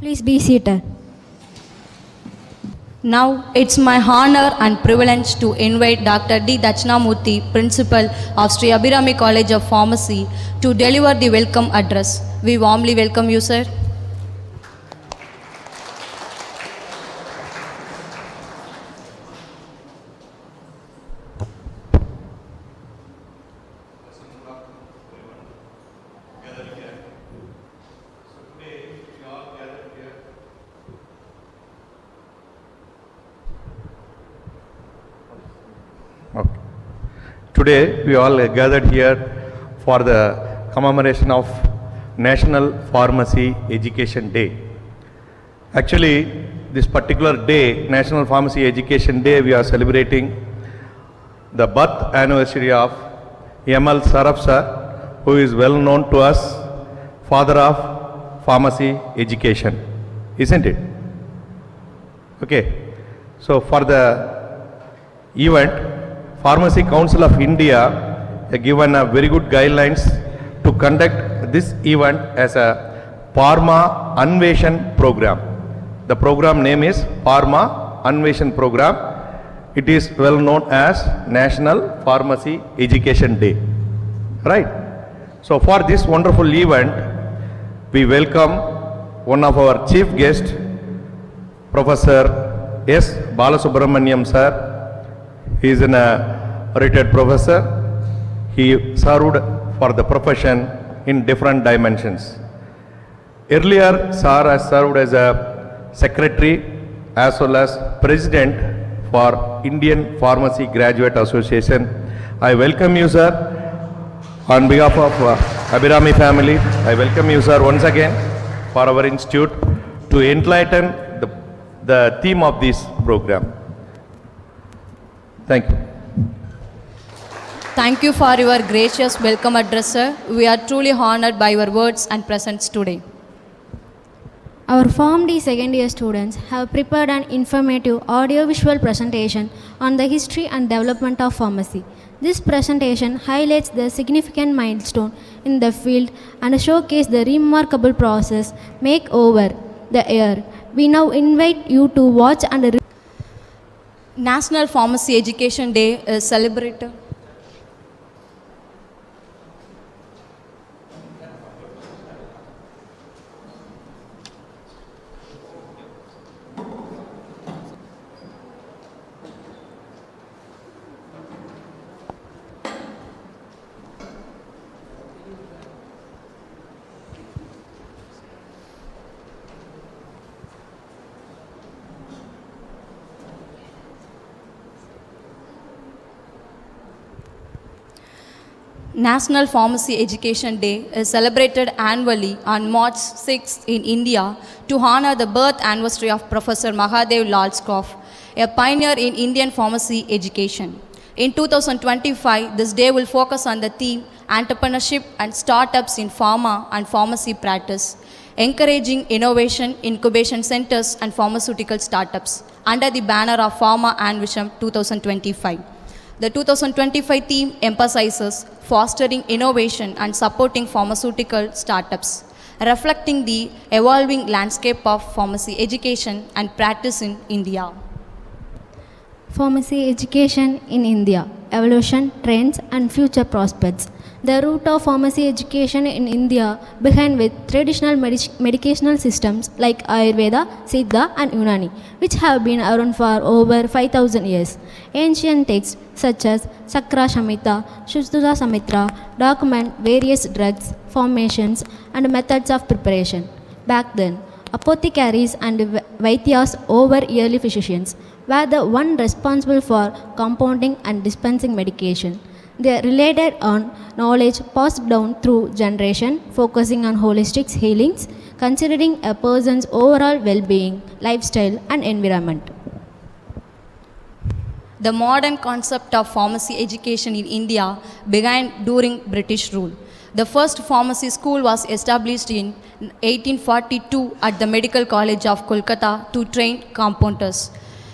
Please be seated. Now, it's my honor and privilege to invite Dr. D. Dakshinamurthy, Principal of Sree Abirami College of Pharmacy, to deliver the welcome address. We warmly welcome you, sir. Okay. Today we all gathered here for the commemoration of National Pharmacy Education Day. Actually, this particular day, National Pharmacy Education Day, we are celebrating the birth anniversary of M.Pharm sir, who is well known to us, father of pharmacy education, isn't it? Okay. So for the event, Pharmacy Council of India have given a very good guidelines to conduct this event as a Pharma Anveshan program. The program name is Pharma Anveshan program. It is well known as National Pharmacy Education Day. Right? So for this wonderful event, we welcome one of our chief guests, Professor S. BALASUBRAMANIAN sir. He is a retired professor. He served for the profession in different dimensions. Earlier, sir has served as a secretary as well as president for Indian Pharmacy Graduate Association. I welcome you, sir. On behalf of Abirami family, I welcome you, sir, once again for our institute to enlighten the theme of this program. Thank you. Thank you for your gracious welcome address, sir. We are truly honored by your words and presence today. Our Form D second year students have prepared an informative audio-visual presentation on the history and development of pharmacy. This presentation highlights the significant milestone in the field and showcases the remarkable process make over the year. We now invite you to watch and National Pharmacy Education Day is celebrated. National Pharmacy Education Day is celebrated annually on March 6 in India to honor the birth anniversary of Professor Mahadev Lal Skroff, a pioneer in Indian pharmacy education. In 2025, this day will focus on the theme entrepreneurship and startups in pharma and pharmacy practice, encouraging innovation, incubation centers and pharmaceutical startups under the banner of Pharma Anveshan 2025. The 2025 theme emphasizes fostering innovation and supporting pharmaceutical startups, reflecting the evolving landscape of pharmacy education and practice in India. Pharmacy education in India, evolution, trends and future prospects. The root of pharmacy education in India began with traditional medicational systems like Ayurveda, Siddha and Unani, which have been around for over 5,000 years. Ancient texts such as Sakra Shamhita, Shushruta Samhita document various drugs, formations and methods of preparation. Back then, apothecaries and Vaidyas over early physicians were the one responsible for compounding and dispensing medication. They relied on knowledge passed down through generation, focusing on holistic healings, considering a person's overall well-being, lifestyle and environment. The modern concept of pharmacy education in India began during British rule. The first pharmacy school was established in 1842 at the Medical College of Kolkata to train compounders.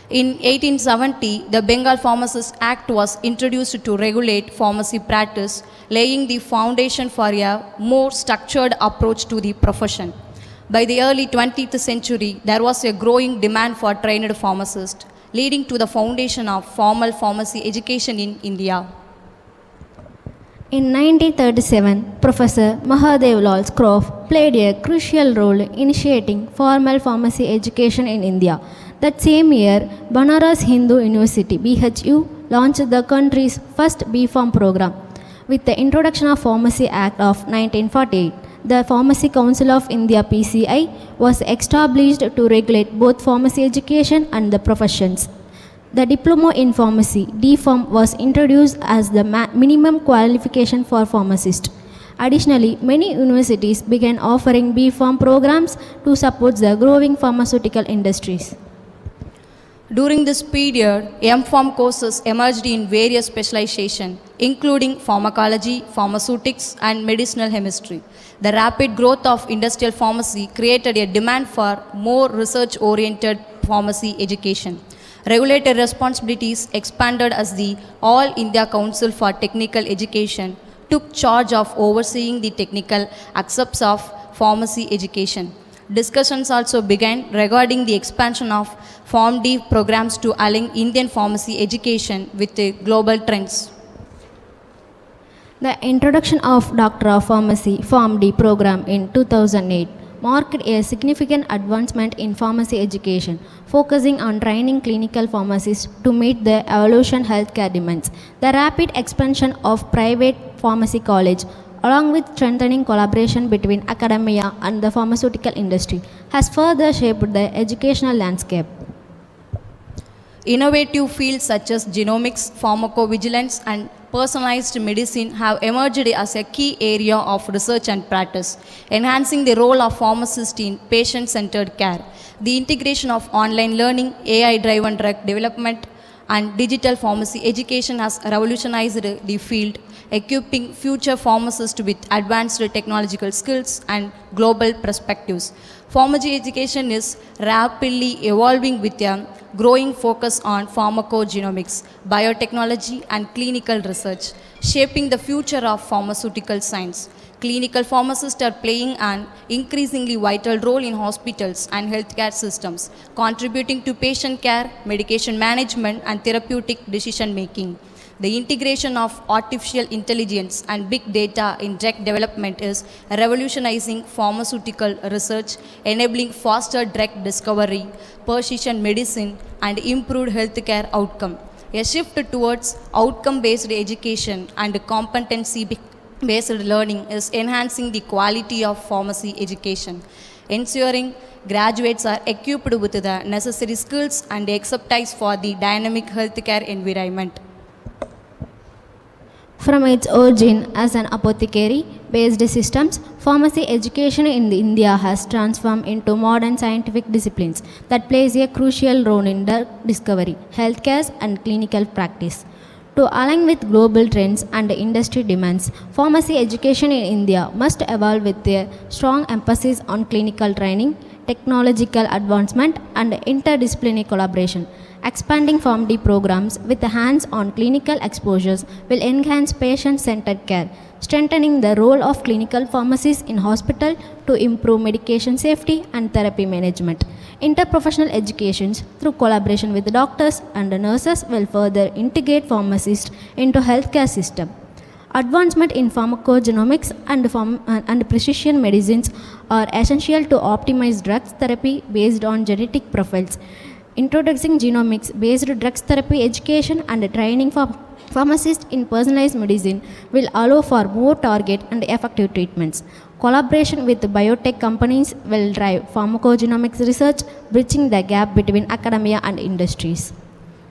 In 1870, the Bengal Pharmacists Act was introduced to regulate pharmacy practice, laying the foundation for a more structured approach to the profession. By the early 20th century, there was a growing demand for trained pharmacists, leading to the foundation of formal pharmacy education in India. In 1937, Professor Mahadev Lal Prof played a crucial role in initiating formal pharmacy education in India. That same year, Banaras Hindu University (BHU) launched the country's first B.Pharm program. With the introduction of Pharmacy Act of 1948, the Pharmacy Council of India (PCI) was established to regulate both pharmacy education and the professions. The Diploma in Pharmacy (D.Pharm) was introduced as the minimum qualification for pharmacists. Additionally, many universities began offering B.Pharm programs to support the growing pharmaceutical industries. During this period, M.Pharm courses emerged in various specializations, including pharmacology, pharmaceutics, and medicinal chemistry. The rapid growth of industrial pharmacy created a demand for more research-oriented pharmacy education. Regulatory responsibilities expanded as the All India Council for Technical Education took charge of overseeing the technical aspects of pharmacy education. Discussions also began regarding the expansion of PharmD programs to align Indian pharmacy education with the global trends. The introduction of Doctor of Pharmacy (PharmD) program in 2008 marked a significant advancement in pharmacy education, focusing on training clinical pharmacists to meet the evolution healthcare demands. The rapid expansion of private pharmacy college, along with strengthening collaboration between academia and the pharmaceutical industry, has further shaped the educational landscape. Innovative fields such as genomics, pharmacovigilance, and personalized medicine have emerged as a key area of research and practice, enhancing the role of pharmacists in patient-centered care. The integration of online learning, AI-driven drug development, and digital pharmacy education has revolutionized the field, equipping future pharmacists with advanced technological skills and global perspectives. Pharmacy education is rapidly evolving with a growing focus on pharmacogenomics, biotechnology, and clinical research, shaping the future of pharmaceutical science. Clinical pharmacists are playing an increasingly vital role in hospitals and healthcare systems, contributing to patient care, medication management, and therapeutic decision making. The integration of artificial intelligence and big data in drug development is revolutionizing pharmaceutical research, enabling faster drug discovery, precision medicine, and improved healthcare outcome. A shift towards outcome-based education and competency-based learning is enhancing the quality of pharmacy education, ensuring graduates are equipped with the necessary skills and expertise for the dynamic healthcare environment. From its origin as an apothecary-based systems, pharmacy education in India has transformed into modern scientific disciplines that plays a crucial role in drug discovery, healthcare, and clinical practice. To align with global trends and industry demands, pharmacy education in India must evolve with a strong emphasis on clinical training, technological advancement, and interdisciplinary collaboration. Expanding PharmD programs with hands-on clinical exposures will enhance patient-centered care, strengthening the role of clinical pharmacists in hospital to improve medication safety and therapy management. Interprofessional educations through collaboration with doctors and nurses will further integrate pharmacists into healthcare system. Advancement in pharmacogenomics and precision medicines are essential to optimize drugs therapy based on genetic profiles. Introducing genomics-based drugs therapy education and training for pharmacists in personalized medicine will allow for more target and effective treatments. Collaboration with biotech companies will drive pharmacogenomics research, bridging the gap between academia and industries.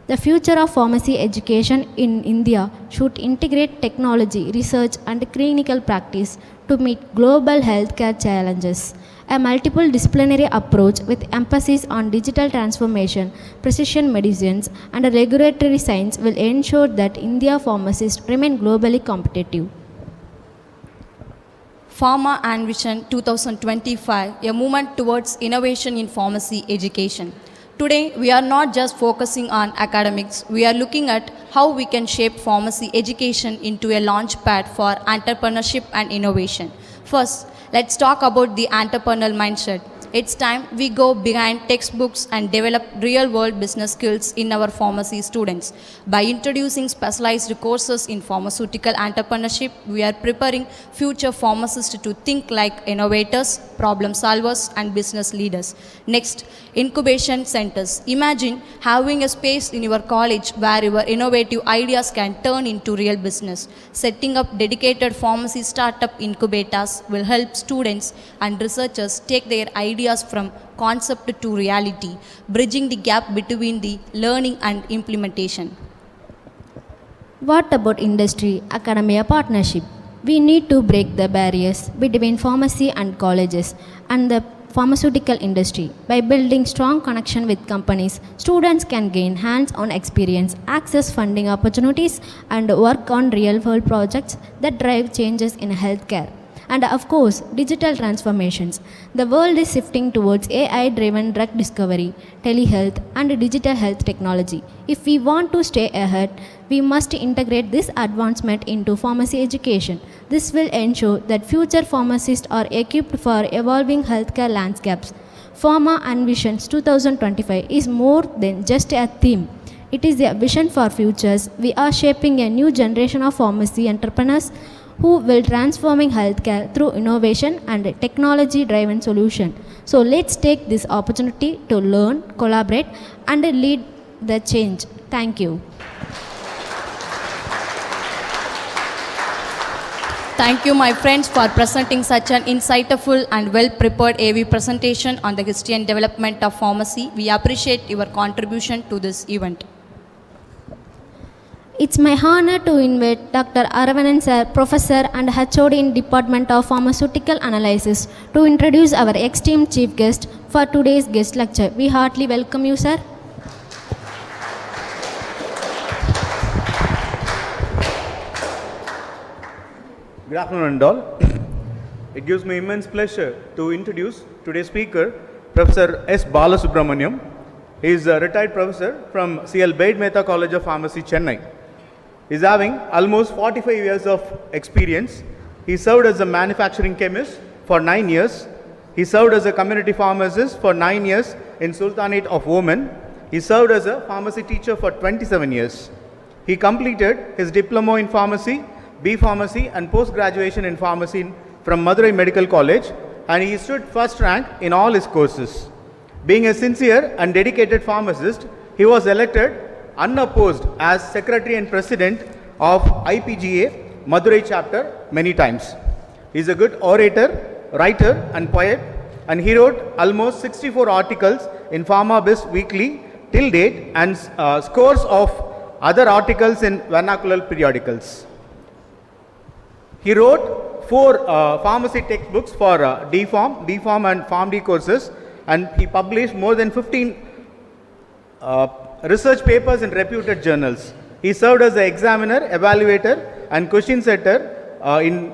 The future of pharmacy education in India should integrate technology, research, and clinical practice to meet global healthcare challenges. A multiple disciplinary approach with emphasis on digital transformation, precision medicines, and regulatory science will ensure that India pharmacists remain globally competitive. Pharma and Vision 2025, a movement towards innovation in pharmacy education. Today, we are not just focusing on academics, we are looking at how we can shape pharmacy education into a launchpad for entrepreneurship and innovation. First, let's talk about the entrepreneurial mindset. It's time we go behind textbooks and develop real-world business skills in our pharmacy students. By introducing specialized courses in pharmaceutical entrepreneurship, we are preparing future pharmacists to think like innovators, problem solvers, and business leaders. Next, incubation centers. Imagine having a space in your college where your innovative ideas can turn into real business. Setting up dedicated pharmacy startup incubators will help students and researchers take their ideas from concept to reality, bridging the gap between the learning and implementation. What about industry academia partnership? We need to break the barriers between pharmacy and colleges and the pharmaceutical industry. By building strong connection with companies, students can gain hands-on experience, access funding opportunities, and work on real-world projects that drive changes in healthcare. And of course, digital transformations. The world is shifting towards AI-driven drug discovery, telehealth, and digital health technology. If we want to stay ahead, we must integrate this advancement into pharmacy education. This will ensure that future pharmacists are equipped for evolving healthcare landscapes. Pharma Ambitions 2025 is more than just a theme. It is a vision for futures. We are shaping a new generation of pharmacy entrepreneurs who will transforming healthcare through innovation and technology-driven solution. So let's take this opportunity to learn, collaborate, and lead the change. Thank you. Thank you, my friends, for presenting such an insightful and well-prepared AV presentation on the history and development of pharmacy. We appreciate your contribution to this event. It's my honor to invite Dr. Aravanan Sir, Professor and HOD in Department of Pharmaceutical Analysis, to introduce our esteemed chief guest for today's guest lecture. We heartily welcome you, sir. Good afternoon, and all. It gives me immense pleasure to introduce today's speaker, Professor S. BALASUBRAMANIAN. He is a retired professor from C.L. Bade Mehta College of Pharmacy, Chennai. He is having almost 45 years of experience. He served as a manufacturing chemist for 9 years. He served as a community pharmacist for 9 years in Sultanate of Oman. He served as a pharmacy teacher for 27 years. He completed his diploma in pharmacy, B Pharmacy, and post-graduation in pharmacy from Madurai Medical College, and he stood first rank in all his courses. Being a sincere and dedicated pharmacist, he was elected unopposed as Secretary and President of IPGA Madurai chapter many times. He is a good orator, writer, and poet, and he wrote almost 64 articles in PharmaBiz Weekly till date, and scores of other articles in vernacular periodicals. He wrote 4 pharmacy textbooks for D.Pharm, B.Pharm, and PharmD courses, and he published more than 15 research papers in reputed journals. He served as an examiner, evaluator, and question setter in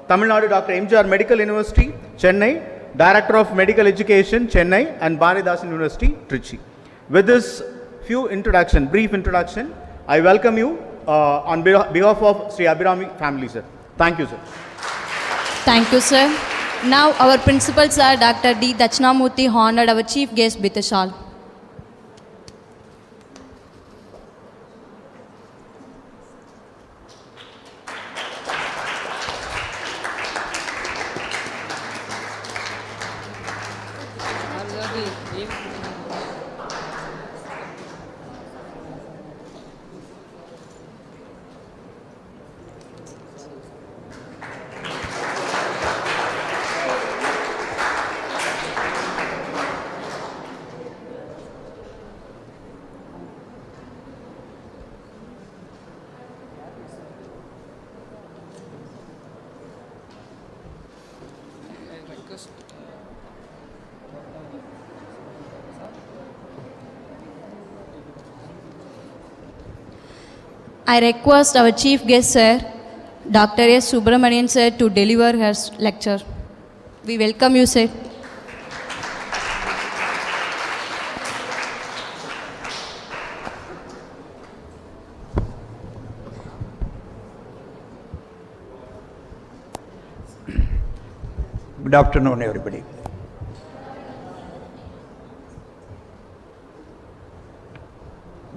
Tamil Nadu Dr. M.G.R. Medical University, Chennai, Director of Medical Education, Chennai, and Bharidasan University, Trichy. With this brief introduction, I welcome you on behalf of Sree Abirami family, sir. Thank you, sir. Thank you, sir. Now, our principal, sir, Dr. D. Dachinamurthy, honored our chief guest with a shawl. I request our chief guest, sir, Dr. S. Subramanian, sir, to deliver her lecture. We welcome you, sir. Good afternoon, everybody.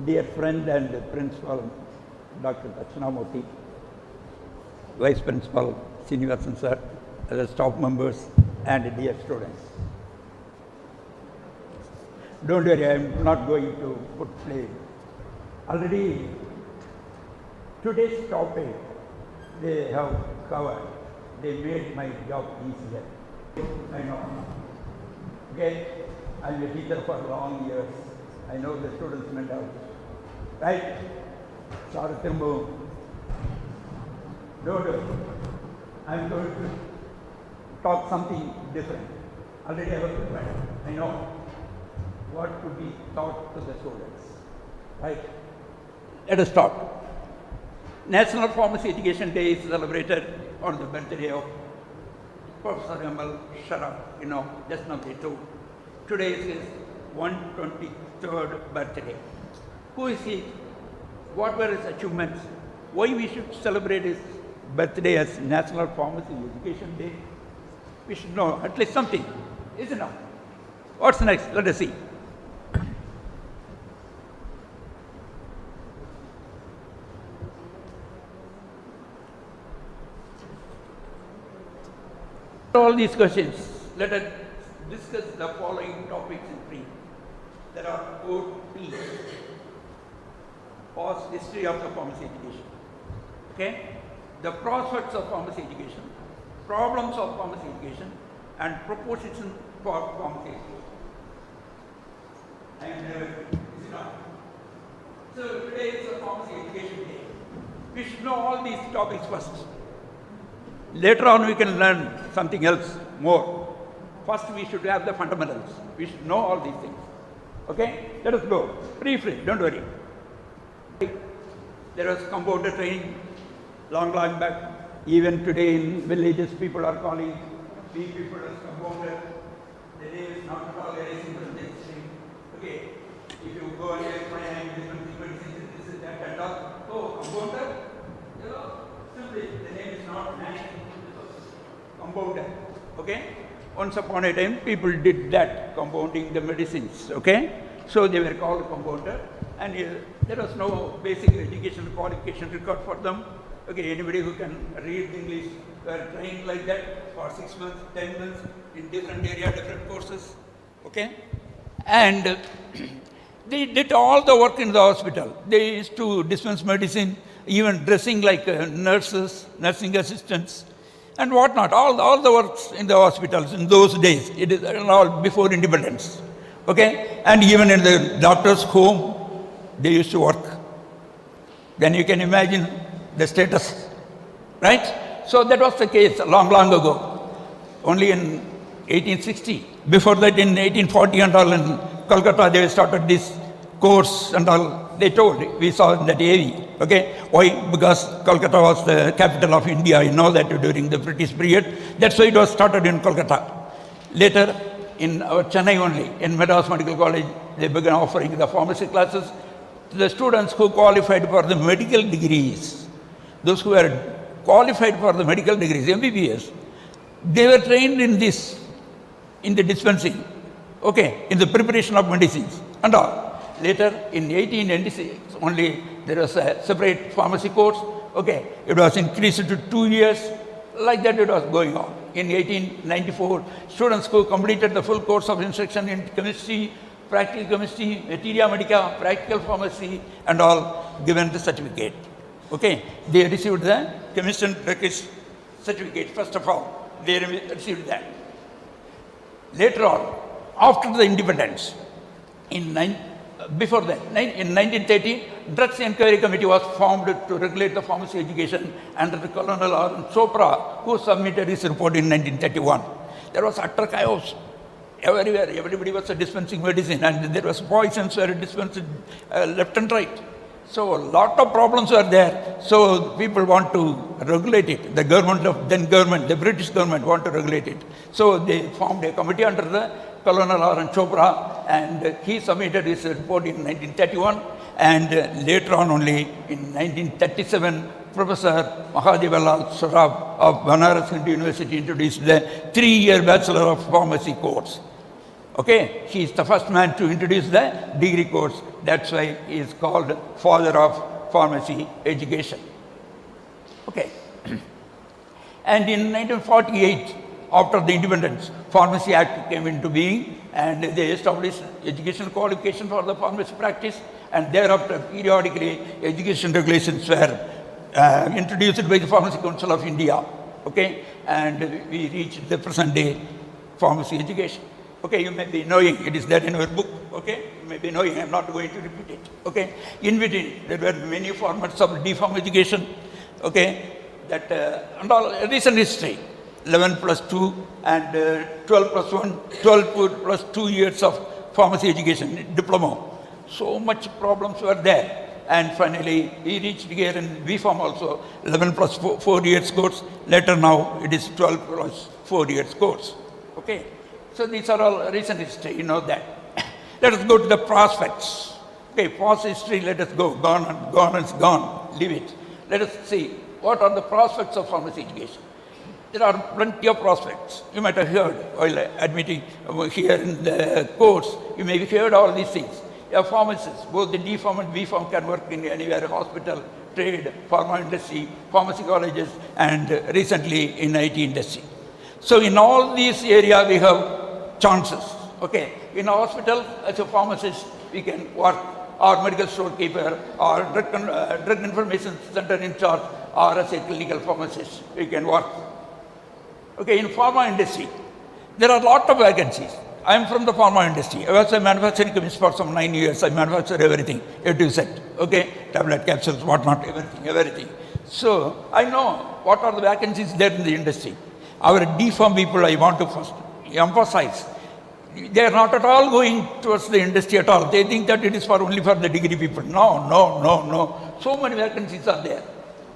dear friend and principal, Dr. Dakshinamurthy, Vice Principal Srinivasan sir, other staff members, and dear students. Don't worry, I am not going to put play. Already today's topic they have covered. They made my job easier. I know. Okay, I'm a teacher for long years. I know the students' mentality. Right? Sorry, Timbu. Don't worry. I'm going to talk something different. Already I have prepared. I know what to be taught to the students. Right? Let us start. National Pharmacy Education Day is celebrated on the birthday of Professor M.L. Sharaf, just now they told. Today is his 123rd birthday. Who is he? What were his achievements? Why we should celebrate his birthday as National Pharmacy Education Day? We should know at least something, isn't it? What's next? Let us see. All these questions, let us discuss the following topics in brief. There are 4 P's. Past history of the pharmacy education. Okay? The prospects of pharmacy education, problems of pharmacy education, and proposition for pharmacy education. So today is a pharmacy education day. We should know all these topics first. Later on we can learn something else more. First we should have the fundamentals. We should know all these things. Okay? Let us go. Briefly, don't worry. There was compounder training long back. Even today in villages people are calling these people as compounder. The name is not at all very simple. Okay? If you go and find different medicines, this is that and all. Oh, compounder? Simply the name is not national. Compounder. Okay? Once upon a time, people did that, compounding the medicines. Okay? So they were called compounder, and there was no basic education qualification record for them. Okay, anybody who can read English were trained like that for 6 months, 10 months in different area, different courses. Okay? And they did all the work in the hospital. They used to dispense medicine, even dressing like nurses, nursing assistants, and whatnot. All the works in the hospitals in those days. It is all before independence. Okay? And even in the doctor's home, they used to work. Then you can imagine the status, right? So that was the case long ago. Only in 1860. Before that, in 1840 and all, in Calcutta, they started this course and all. They told, we saw in that AV. Okay? Why? Because Calcutta was the capital of India. You know that during the British period. That's why it was started in Calcutta. Later, in Chennai only, in Madras Medical College, they began offering the pharmacy classes to the students who qualified for the medical degrees. Those who were qualified for the medical degrees, MBBS, they were trained in this, in the dispensing, okay, in the preparation of medicines and all. Later, in 1896, only there was a separate pharmacy course, okay, it was increased to 2 years, like that it was going on. In 1894, students who completed the full course of instruction in chemistry, practical chemistry, materia medica, practical pharmacy and all, given the certificate. Okay, they received the chemist and practice certificate first of all. They received that. Later on, after the independence, before that, in 1930, Drugs Inquiry Committee was formed to regulate the pharmacy education under the Colonel R. Chopra, who submitted his report in 1931. There was utter chaos everywhere. Everybody was dispensing medicine, and there was poisons were dispensed left and right. So a lot of problems were there. So people want to regulate it. The government of then government, the British government want to regulate it. So they formed a committee under the Colonel R. Chopra, and he submitted his report in 1931. And later on only in 1937, Professor Mahadevlal Saraf of Banaras Hindu University introduced the 3-year Bachelor of Pharmacy course. Okay, he is the first man to introduce the degree course. That's why he is called father of pharmacy education. Okay. And in 1948, after the Independence, Pharmacy Act came into being, and they established educational qualification for the pharmacy practice, and thereafter periodically education regulations were introduced by the Pharmacy Council of India. Okay, and we reached the present day pharmacy education. Okay, you may be knowing, it is there in our book. Okay, you may be knowing, I am not going to repeat it. Okay, in between there were many formats of D.Pharm education. Okay, that and all recent history, 11 plus 2 and 12 plus 1, 12 plus 2 years of pharmacy education, diploma. So much problems were there. And finally, we reached here in B.Pharm also, 11 plus 4 years course. Later now, it is 12 plus 4 years course. Okay. So these are all recent history, you know that. Let us go to the prospects. Okay, past history, let us go. Gone and gone. Leave it. Let us see what are the prospects of pharmacy education. There are plenty of prospects. You might have heard while admitting here in the course, you may have heard all these things. A pharmacist, both the D.Pharm and B.Pharm can work in anywhere, hospital, trade, pharma industry, pharmacy colleges, and recently in IT industry. So in all these areas, we have chances. Okay, in a hospital, as a pharmacist, we can work, or medical storekeeper, or drug information center in charge, or as a clinical pharmacist, we can work. Okay, in pharma industry, there are a lot of vacancies. I am from the pharma industry. I was a manufacturing chemist for some 9 years. I manufacture everything, A to Z. Okay, tablet, capsules, whatnot, everything. So I know what are the vacancies there in the industry. Our D.Pharm people, I want to first emphasize, they are not at all going towards the industry at all. They think that it is only for the degree people. No. So many vacancies are there.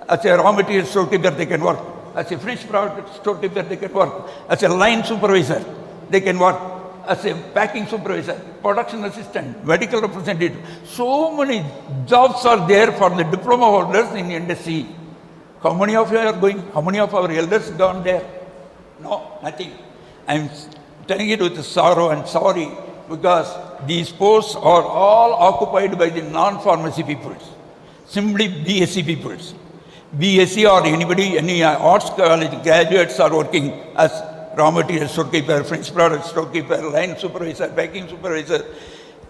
As a raw material storekeeper, they can work. As a finished product storekeeper, they can work. As a line supervisor, they can work. As a packing supervisor, production assistant, medical representative. So many jobs are there for the diploma holders in the industry. How many of you are going? How many of our elders gone there? No, nothing. I am telling it with sorrow and sorry because these posts are all occupied by the non-pharmacy peoples, simply BSc peoples. BSc or anybody, any arts college graduates are working as raw material storekeeper, finished product storekeeper, line supervisor, packing supervisor,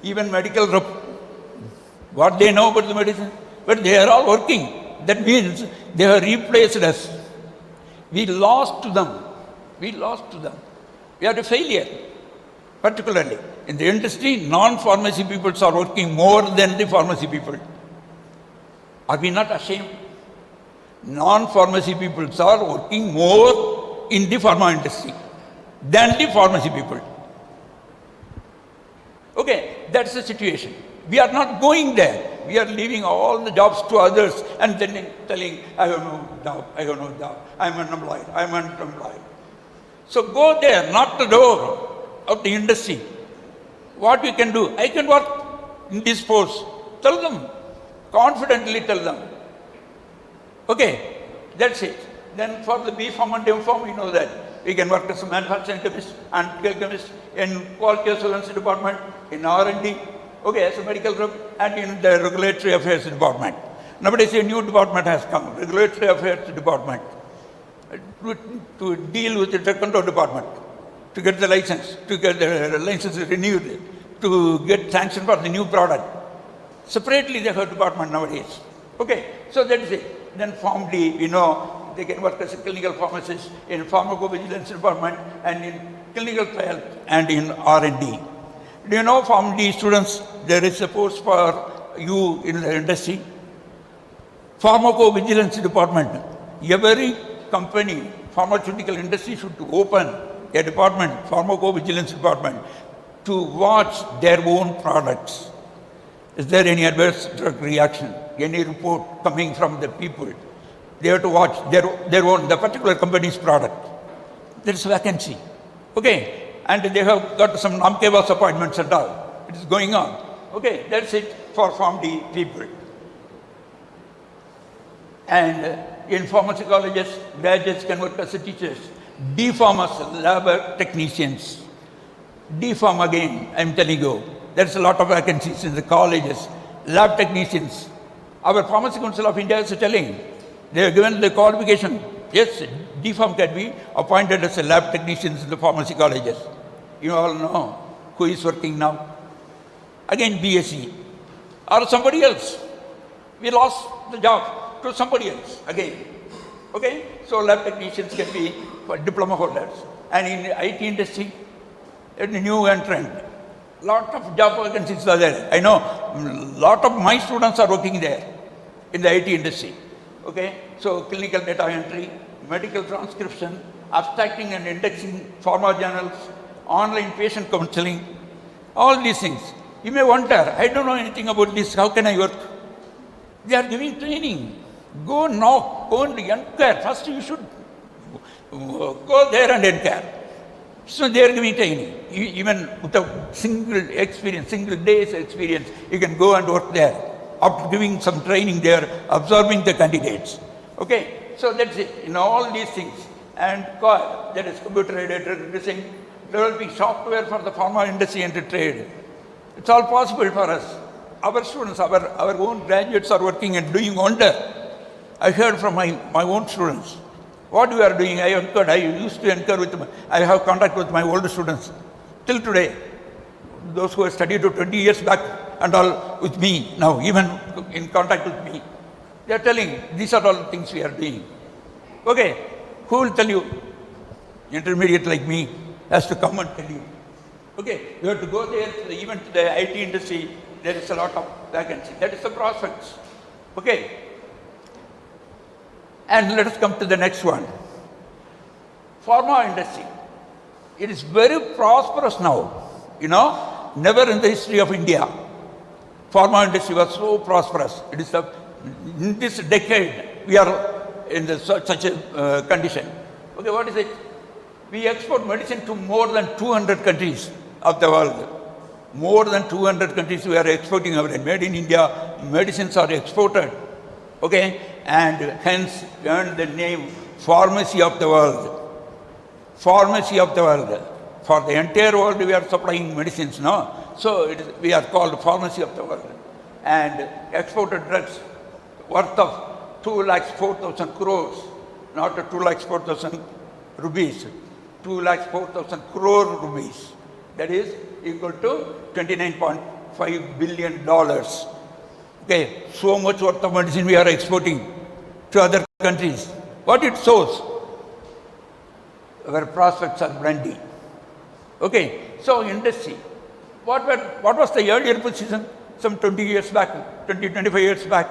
even medical rep. What they know about the medicine? But they are all working. That means they have replaced us. We lost to them. We are a failure. Particularly in the industry, non-pharmacy people are working more than the pharmacy people. Are we not ashamed? Non-pharmacy people are working more in the pharma industry than the pharmacy people. Okay, that's the situation. We are not going there. We are leaving all the jobs to others and then telling, I have no job, I'm unemployed. So go there, knock the door of the industry. What you can do? I can work in this post. Tell them, confidently tell them. Okay, that's it. Then for the B.Pharm and M.Pharm, we know that we can work as a manufacturing chemist, analytical chemist, in quality assurance department, in R&D, okay, as a medical rep, and in the regulatory affairs department. Nowadays, a new department has come, regulatory affairs department, to deal with the drug control department, to get the license, to get the license renewed, to get sanction for the new product. Separately, they have a department nowadays. Okay, so that is it. Then Pharm D, we know, they can work as a clinical pharmacist in pharmacovigilance department and in clinical trial and in R&D. Do you know, Pharm D students, there is a post for you in the industry. Pharmacovigilance department. Every company, pharmaceutical industry should open a department, pharmacovigilance department, to watch their own products. Is there any adverse drug reaction? Any report coming from the people? They have to watch their own, the particular company's product. There is vacancy. Okay, and they have got some Namkevas appointments and all. It is going on. Okay, that's it for Pharm D people. And in pharmacy colleges, graduates can work as teachers. D.Pharm as lab technicians. D.Pharm again, I'm telling you. There's a lot of vacancies in the colleges, lab technicians. Our Pharmacy Council of India is telling, they are given the qualification. Yes, D.Pharm can be appointed as a lab technicians in the pharmacy colleges. You all know who is working now. Again, BSc or somebody else. We lost the job to somebody else again. Okay, so lab technicians can be for diploma holders. And in the IT industry, a new entrant. Lot of job vacancies are there. I know lot of my students are working there in the IT industry. Okay, so clinical data entry, medical transcription, abstracting and indexing pharma journals, online patient counseling, all these things. You may wonder, I don't know anything about this, how can I work? They are giving training. Go knock, go and inquire. First you should go there and inquire. So they are giving training. Even without single experience, single day's experience, you can go and work there. After giving some training, they are absorbing the candidates. Okay, so that's it. In all these things. And COIL, that is computer-aided reducing, developing software for the pharma industry and the trade. It's all possible for us. Our students, our own graduates are working and doing wonder. I heard from my own students. What we are doing, I used to incur with, I have contact with my older students till today. Those who have studied 20 years back and all with me now, even in contact with me. They are telling, these are all the things we are doing. Okay, who will tell you? Intermediate like me has to come and tell you. Okay, you have to go there, even to the IT industry, there is a lot of vacancy. That is the prospects. Okay. And let us come to the next one. Pharma industry. It is very prosperous now. You know, never in the history of India, pharma industry was so prosperous. It is in this decade, we are in such a condition. Okay, what is it? We export medicine to more than 200 countries of the world. More than 200 countries we are exporting our made in India. Medicines are exported. Okay, and hence earned the name Pharmacy of the World. Pharmacy of the World. For the entire world we are supplying medicines, no? So we are called Pharmacy of the World. And exported drugs worth of 2,04,000 crores, not 2,04,000 rupees, 2,04,000 crore rupees. That is equal to $29.5 billion. Okay, so much worth of medicine we are exporting to other countries. What it shows? Our prospects are blending. Okay, so industry. What was the earlier position? Some 20 years back, 25 years back.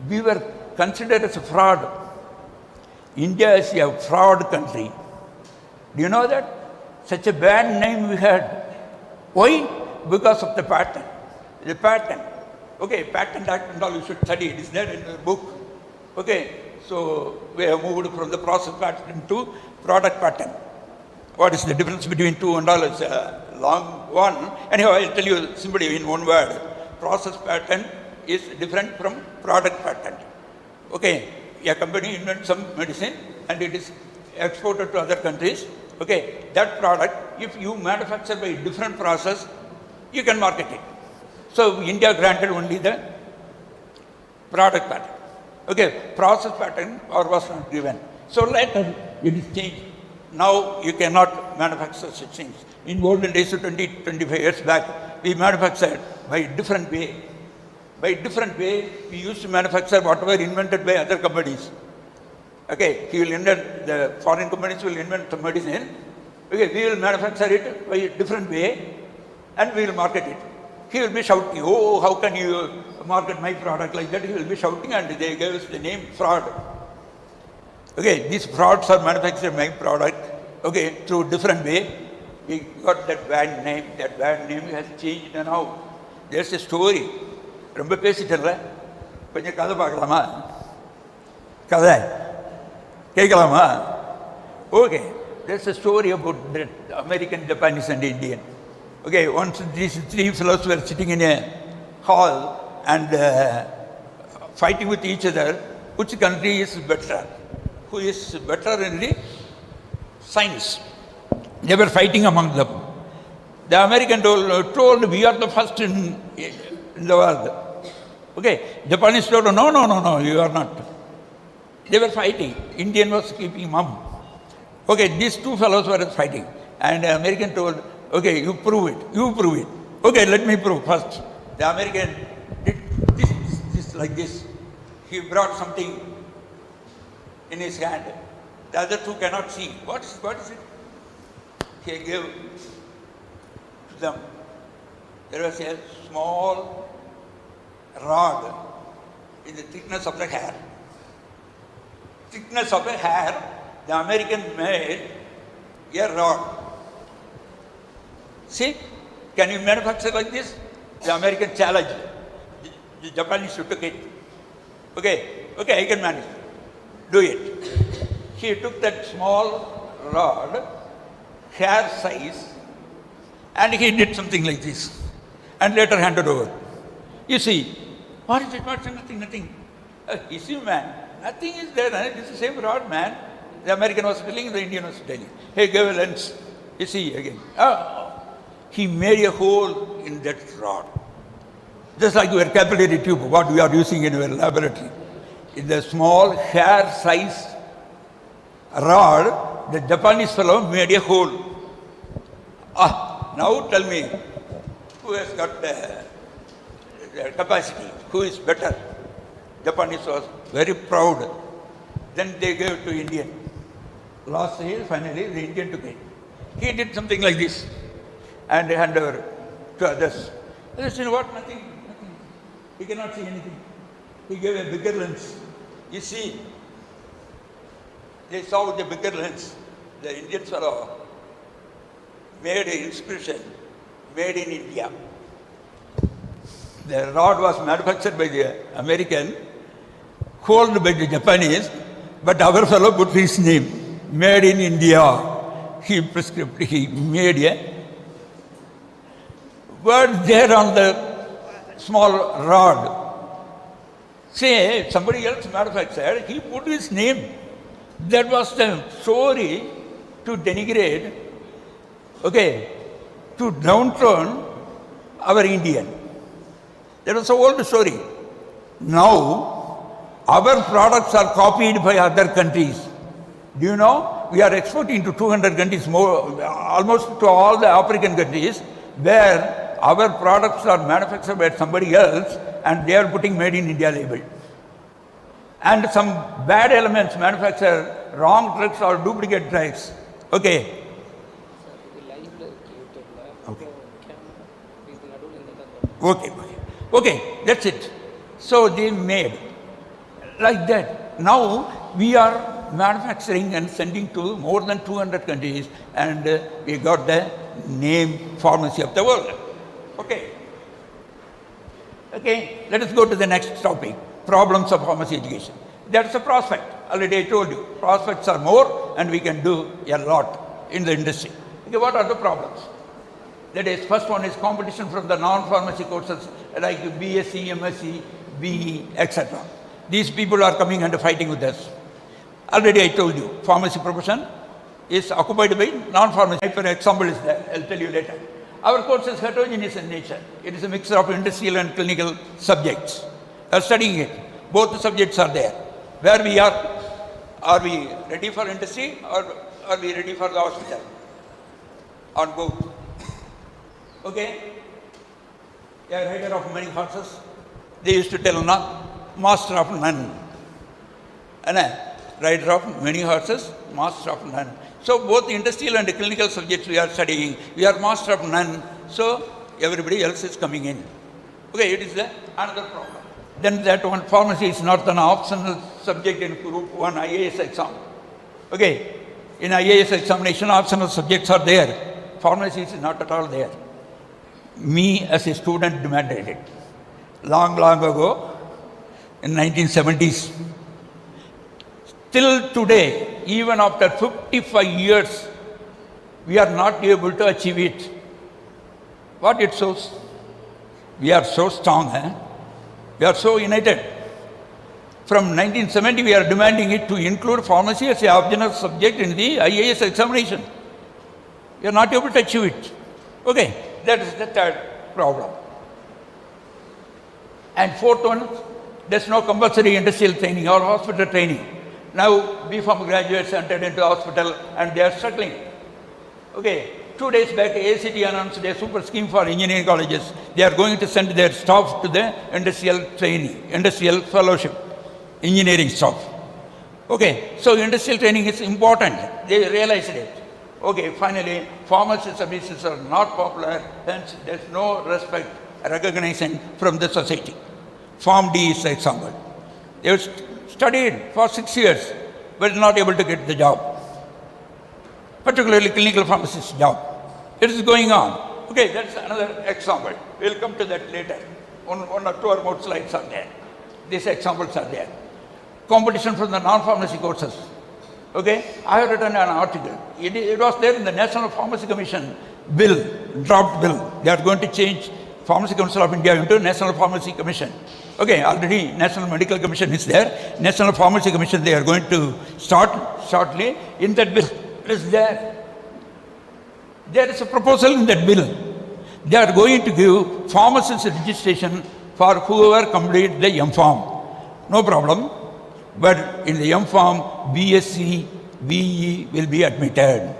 We were considered as a fraud. India is a fraud country. Do you know that? Such a bad name we had. Why? Because of the patent. The patent. Okay, Patent Act and all you should study. It is there in the book. Okay, so we have moved from the process patent to product patent. What is the difference between two and all? It's a long one. Anyhow, I'll tell you simply in one word. Process patent is different from product patent. Okay, a company invents some medicine and it is exported to other countries. Okay, that product, if you manufacture by a different process, you can market it. So India granted only the product patent. Okay, process patent or was not given. So later it is changed. Now you cannot manufacture such things. In olden days, 25 years back, we manufactured by a different way. By a different way, we used to manufacture whatever invented by other companies. Okay, he will invent, the foreign companies will invent some medicine. Okay, we will manufacture it by a different way and we will market it. He will be shouting, oh, how can you market my product like that? He will be shouting and they gave us the name fraud. Okay, these frauds are manufactured my product, okay, through different way. We got that bad name. That bad name has changed now. There's a story. ரொம்ப பேசிட்டல கொஞ்சம் கதை பார்க்கலாமா? கதை கேட்கலாமா? Okay, there's a story about the American, Japanese and Indian. Okay, once these three fellows were sitting in a hall and fighting with each other, which country is better? Who is better in the science? They were fighting among them. The American told we are the first in the world. Okay, Japanese told no, you are not. They were fighting. Indian was keeping mum. Okay, these two fellows were fighting. And the American told, okay, you prove it. Okay, let me prove first. The American did this like this. He brought something in his hand. The other two cannot see. What is it? He gave to them. There was a small rod in the thickness of the hair. Thickness of a hair, the American made a rod. See, can you manufacture like this? The American challenged. The Japanese took it. Okay, I can manage. Do it. He took that small rod, hair size, and he did something like this, and later handed over. You see, what is it? What's it? Nothing. You see, man, nothing is there. It's the same rod, man. The American was telling, the Indian was telling. He gave a lens. You see again. He made a hole in that rod. Just like your capillary tube, what we are using in your laboratory. In the small hair-sized rod, the Japanese fellow made a hole. Now tell me, who has got the capacity? Who is better? Japanese was very proud. Then they gave it to Indian. Last year, finally, the Indian took it. He did something like this and handed over to others. Others said, what? Nothing. He cannot see anything. He gave a bigger lens. You see, they saw with the bigger lens. The Indian fellow made an inscription, made in India. The rod was manufactured by the American, held by the Japanese, but our fellow put his name, made in India. He made a word there on the small rod. Say, somebody else manufactured, he put his name. That was the story to denigrate, to downthrone our Indian. That was an old story. Now, our products are copied by other countries. Do you know? We are exporting to 200 countries, more, almost to all the African countries, where our products are manufactured by somebody else and they are putting made in India label. And some bad elements manufacture wrong drugs or duplicate drugs. Okay, that's it. So they made like that. Now we are manufacturing and sending to more than 200 countries, and we got the name pharmacy of the world. Okay, let us go to the next topic, problems of pharmacy education. That's a prospect. Already I told you, prospects are more and we can do a lot in the industry. Okay, what are the problems? That is, first one is competition from the non-pharmacy courses like BSc, MSc, BE, etc. These people are coming and fighting with us. Already I told you, pharmacy profession is occupied by non-pharmacy. For example is there, I'll tell you later. Our course is heterogeneous in nature. It is a mixture of industrial and clinical subjects. We are studying it. Both subjects are there. Where we are we ready for industry or are we ready for the hospital? On both. Okay? A rider of many horses. They used to tell master of none. And a rider of many horses, master of none. So both industrial and clinical subjects we are studying. We are master of none. So everybody else is coming in. Okay, it is another problem. Then that one, pharmacy is not an optional subject in Group 1 IAS exam. Okay, in IAS examination, optional subjects are there. Pharmacy is not at all there. Me as a student demanded it. Long ago, in 1970s. Till today, even after 55 years, we are not able to achieve it. What it shows? We are so strong, We are so united. From 1970, we are demanding it to include pharmacy as a optional subject in the IAS examination. We are not able to achieve it. Okay, that is the third problem. And fourth one, there's no compulsory industrial training or hospital training. Now, B.Pharm graduates entered into hospital and they are struggling. Okay, 2 days back, ACT announced a super scheme for engineering colleges. They are going to send their staff to the industrial training, industrial fellowship, engineering staff. Okay, so industrial training is important. They realized it. Okay, finally, pharmacy services are not popular, hence there's no respect, recognition from the society. Form D is the example. They have studied for 6 years, but not able to get the job, particularly clinical pharmacist job. It is going on. Okay, that's another example. We'll come to that later. One or two or more slides are there. These examples are there. Competition from the non-pharmacy courses. Okay, I have written an article. It was there in the National Pharmacy Commission bill, draft bill. They are going to change Pharmacy Council of India into National Pharmacy Commission. Okay, already National Medical Commission is there. National Pharmacy Commission, they are going to start shortly. In that bill, it is there. There is a proposal in that bill. They are going to give pharmacist registration for whoever complete the M.Pharm. No problem. But in the M.Pharm, BSc, BE will be admitted.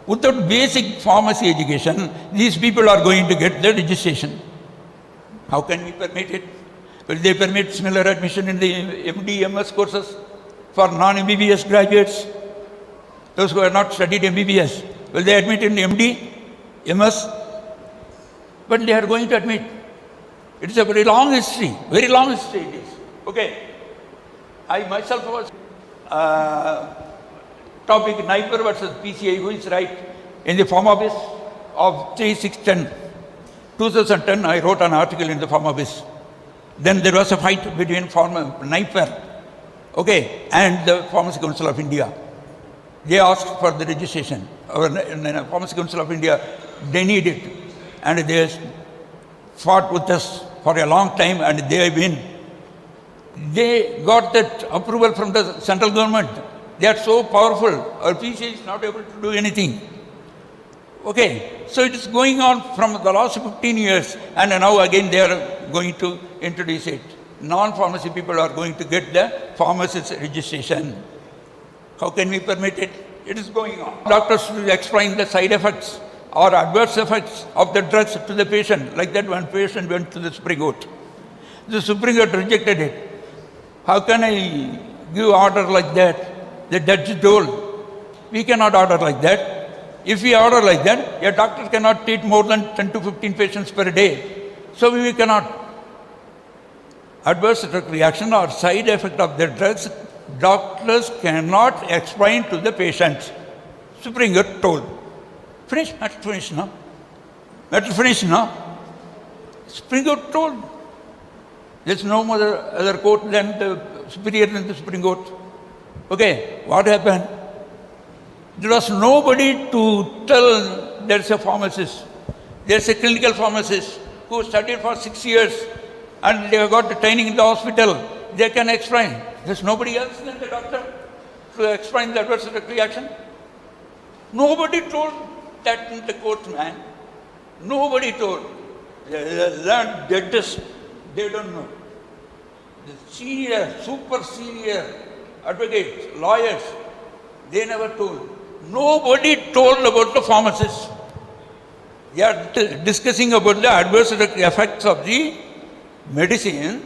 Without basic pharmacy education, these people are going to get the registration. How can we permit it? Will they permit similar admission in the MD, MS courses for non-MBBS graduates? Those who have not studied MBBS, will they admit in MD, MS? But they are going to admit. It is a very long history it is. Okay. I myself was topic Naiper versus PCI, who is right, in the PharmaBiz of 3610. 2010, I wrote an article in the PharmaBiz. Then there was a fight between Naiper, okay, and the Pharmacy Council of India. They asked for the registration. The Pharmacy Council of India denied it, and they fought with us for a long time, and they win. They got that approval from the central government. They are so powerful. Our PCI is not able to do anything. Okay, so it is going on from the last 15 years, and now again they are going to introduce it. Non-pharmacy people are going to get the pharmacist registration. How can we permit it? It is going on. Doctors will explain the side effects or adverse effects of the drugs to the patient. Like that, one patient went to the Supreme Court. The Supreme Court rejected it. How can I give order like that? The judge told, we cannot order like that. If we order like that, a doctor cannot treat more than 10 to 15 patients per day. So we cannot. Adverse drug reaction or side effect of the drugs, doctors cannot explain to the patients. Supreme Court told. Finish? Matter finish now. Matter finish now. Supreme Court told. There's no other court than the superior than the Supreme Court. Okay, what happened? There was nobody to tell there's a pharmacist. There's a clinical pharmacist who studied for 6 years and they have got the training in the hospital. They can explain. There's nobody else than the doctor to explain the adverse reaction. Nobody told that in the court, man. Nobody told. The learned judges, they don't know. The senior, super senior advocates, lawyers, they never told. Nobody told about the pharmacists. They are discussing about the adverse effects of the medicine,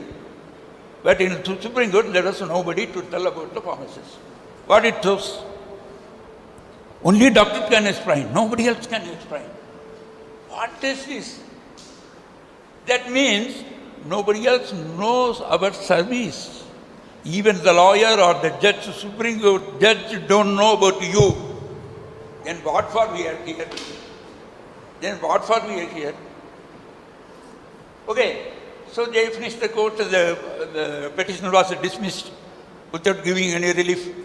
but in the Supreme Court there was nobody to tell about the pharmacists. What it shows? Only doctor can explain, nobody else can explain. What is this? That means nobody else knows our service. Even the lawyer or the judge, Supreme Court judge don't know about you. Then what for we are here? Then what for we are here? Okay, so they finished the court, the petition was dismissed without giving any relief.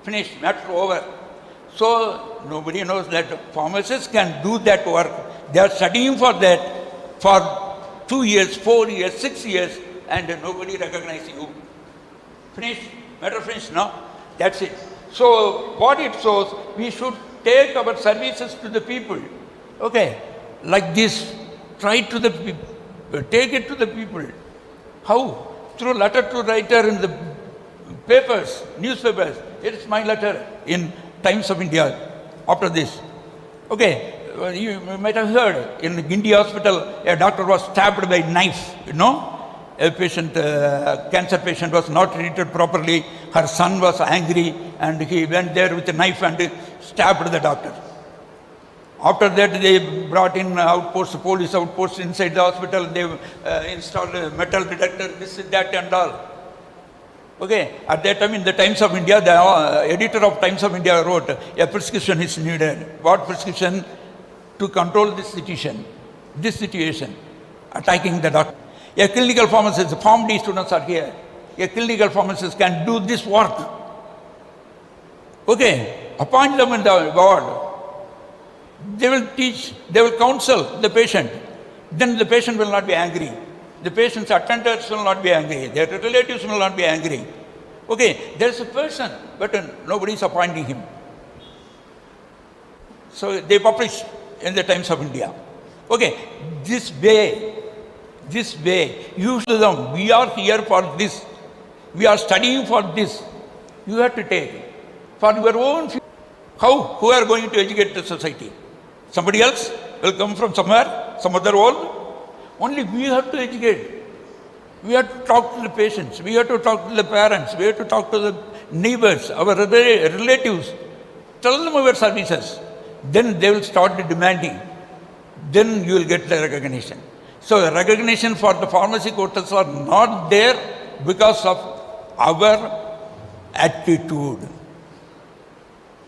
Finished, matter over. So nobody knows that pharmacists can do that work. They are studying for that for 2 years, 4 years, 6 years, and nobody recognizes you. Finished? Matter finished? No? That's it. So what it shows, we should take our services to the people. Okay. like this, try to the people, take it to the people. How? Through letter to writer in the papers, newspapers. It is my letter in Times of India after this. Okay, you might have heard in Guindy hospital, a doctor was stabbed by knife, you know. A patient, cancer patient was not treated properly. Her son was angry and he went there with a knife and stabbed the doctor. After that, they brought in police outpost inside the hospital. They installed a metal detector, this, that and all. Okay, at that time in the Times of India, the editor of Times of India wrote, a prescription is needed. What prescription? To control this situation, attacking the doctor. A clinical pharmacist, the Pharm D students are here. A clinical pharmacist can do this work. Okay, appoint them in the ward. They will teach, they will counsel the patient. Then the patient will not be angry. The patient's attendants will not be angry. Their relatives will not be angry. Okay, there's a person, but nobody is appointing him. So they publish in the Times of India. Okay, this way, use them. We are here for this. We are studying for this. You have to take for your own future. How? Who are going to educate the society? Somebody else will come from somewhere, some other world. Only we have to educate. We have to talk to the patients. We have to talk to the parents. We have to talk to the neighbors, our relatives. Tell them our services. Then they will start demanding. Then you will get the recognition. So the recognition for the pharmacy courses are not there because of our attitude.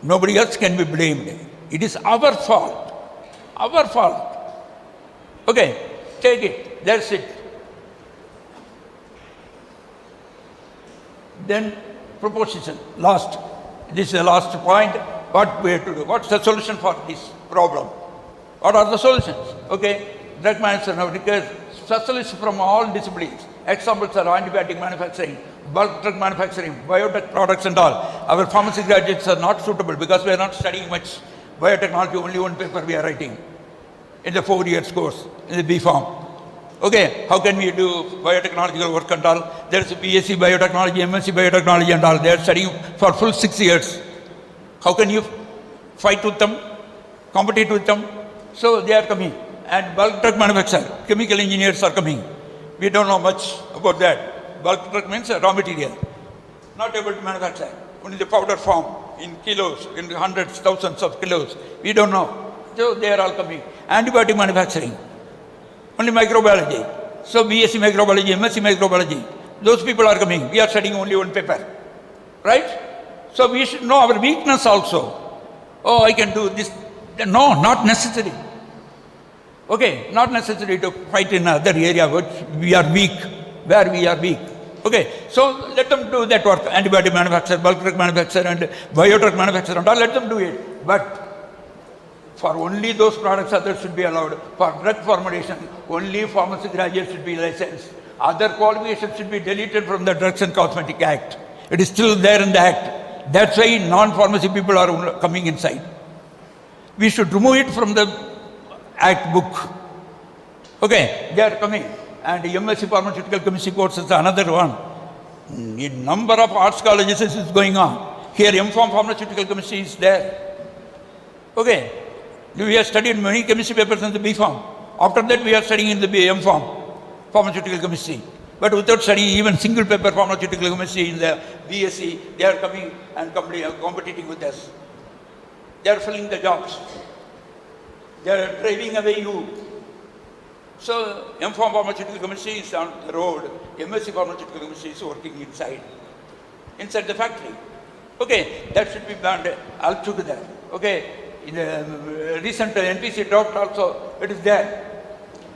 Nobody else can be blamed. It is our fault. Our fault. Okay, take it. That's it. Then proposition. Last. This is the last point. What we have to do? What's the solution for this problem? What are the solutions? Okay, drug manufacturing requires specialists from all disciplines. Examples are antibiotic manufacturing, bulk drug manufacturing, biotech products and all. Our pharmacy graduates are not suitable because we are not studying much biotechnology, only one paper we are writing in the 4 years course, in the B.Pharm. Okay, how can we do biotechnological work and all? There is a BSc biotechnology, MSc biotechnology and all. They are studying for full 6 years. How can you fight with them, compete with them? So they are coming. And bulk drug manufacture, chemical engineers are coming. We don't know much about that. Bulk drug means raw material, not able to manufacture. Only the powder form in kilos, in hundreds, thousands of kilos. We don't know. So they are all coming. Antibiotic manufacturing, only microbiology. So BSc microbiology, MSc microbiology. Those people are coming. We are studying only one paper. Right? So we should know our weakness also. Oh, I can do this. No, not necessary. Okay, not necessary to fight in another area which we are weak, where we are weak. Okay, so let them do that work. Antibiotic manufacture, bulk drug manufacture and biotech manufacture and all, let them do it. But for only those products others should be allowed. For drug formulation, only pharmacy graduates should be licensed. Other qualifications should be deleted from the Drugs and Cosmetic Act. It is still there in the Act. That's why non-pharmacy people are coming inside. We should remove it from the Act book. Okay, they are coming. And M.Sc Pharmaceutical Chemistry course is another one. A number of arts colleges is going on. Here M.Pharm Pharmaceutical Chemistry is there. Okay, we have studied many chemistry papers in the B.Pharm. After that we are studying in the M.Pharm Pharmaceutical Chemistry. But without studying even single paper pharmaceutical chemistry in the BSc, they are coming and competing with us. They are filling the jobs. They are driving away you. So M.Pharm Pharmaceutical Chemistry is on the road. M.Sc Pharmaceutical Chemistry is working inside the factory. Okay, that should be banned altogether. Okay, in the recent NPC draft also, it is there.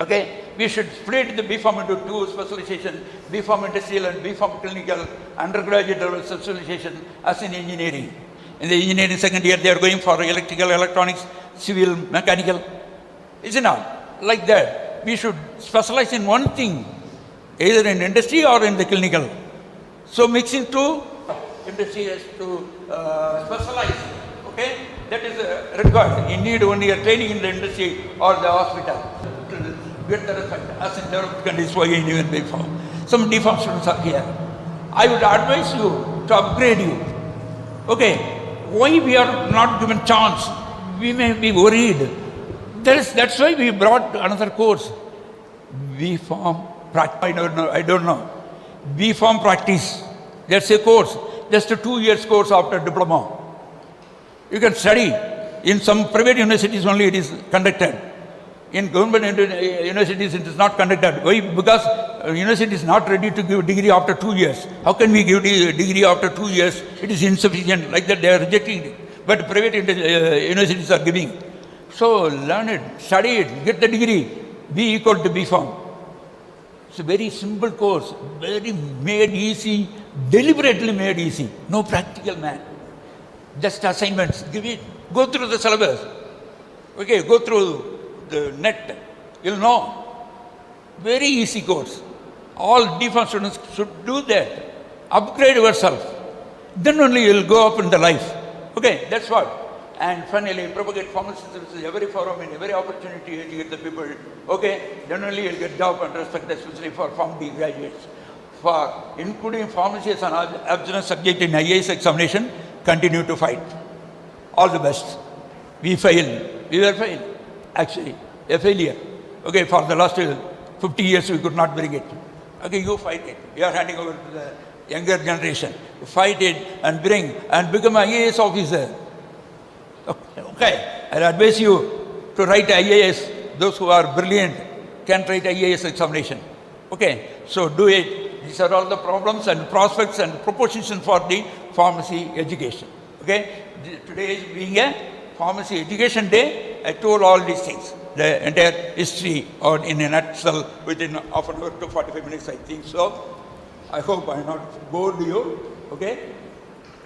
Okay, we should split the B.Pharm into two specializations, B.Pharm Industrial and B.Pharm Clinical, undergraduate level specialization as in engineering. In the engineering second year, they are going for electrical, electronics, civil, mechanical. Is it not? Like that. We should specialize in one thing, either in industry or in the clinical. So mixing two, industry has to specialize. Okay? That is required. You need 1 year training in the industry or the hospital to get the result. As in developed countries, why in even B.Pharm. Some D.Pharm students are here. I would advise you to upgrade you. Okay, why we are not given chance? We may be worried. That's why we brought another course. B.Pharm practice. I don't know. B.Pharm practice. That's a course. Just a 2 years course after diploma. You can study. In some private universities only it is conducted. In government universities it is not conducted. Why? Because university is not ready to give degree after 2 years. How can we give degree after 2 years? It is insufficient. Like that they are rejecting it. But private universities are giving. So learn it, study it, get the degree. B equal to B.Pharm. It's a very simple course, very made easy, deliberately made easy. No practical man. Just assignments, give it. Go through the syllabus. Okay, go through the net. You'll know. Very easy course. All D.Pharm students should do that. Upgrade yourself. Then only you'll go up in the life. Okay, that's what. And finally, propagate pharmacy services every forum and every opportunity to get the people. Okay, then only you'll get job and respect, especially for PharmD graduates. For including pharmacy as an abstinence subject in IAS examination, continue to fight. All the best. We failed. We were failed. Actually, a failure. Okay, for the last 50 years we could not bring it. Okay, you fight it. You are handing over to the younger generation. Fight it and bring and become an IAS officer. Okay, I advise you to write IAS. Those who are brilliant can write IAS examination. Okay, so do it. These are all the problems and prospects and propositions for the pharmacy education. Okay, today is being a pharmacy education day. I told all these things, the entire history, or in a nutshell, within half an hour to 45 minutes, I think so. I hope I have not bored you. Okay,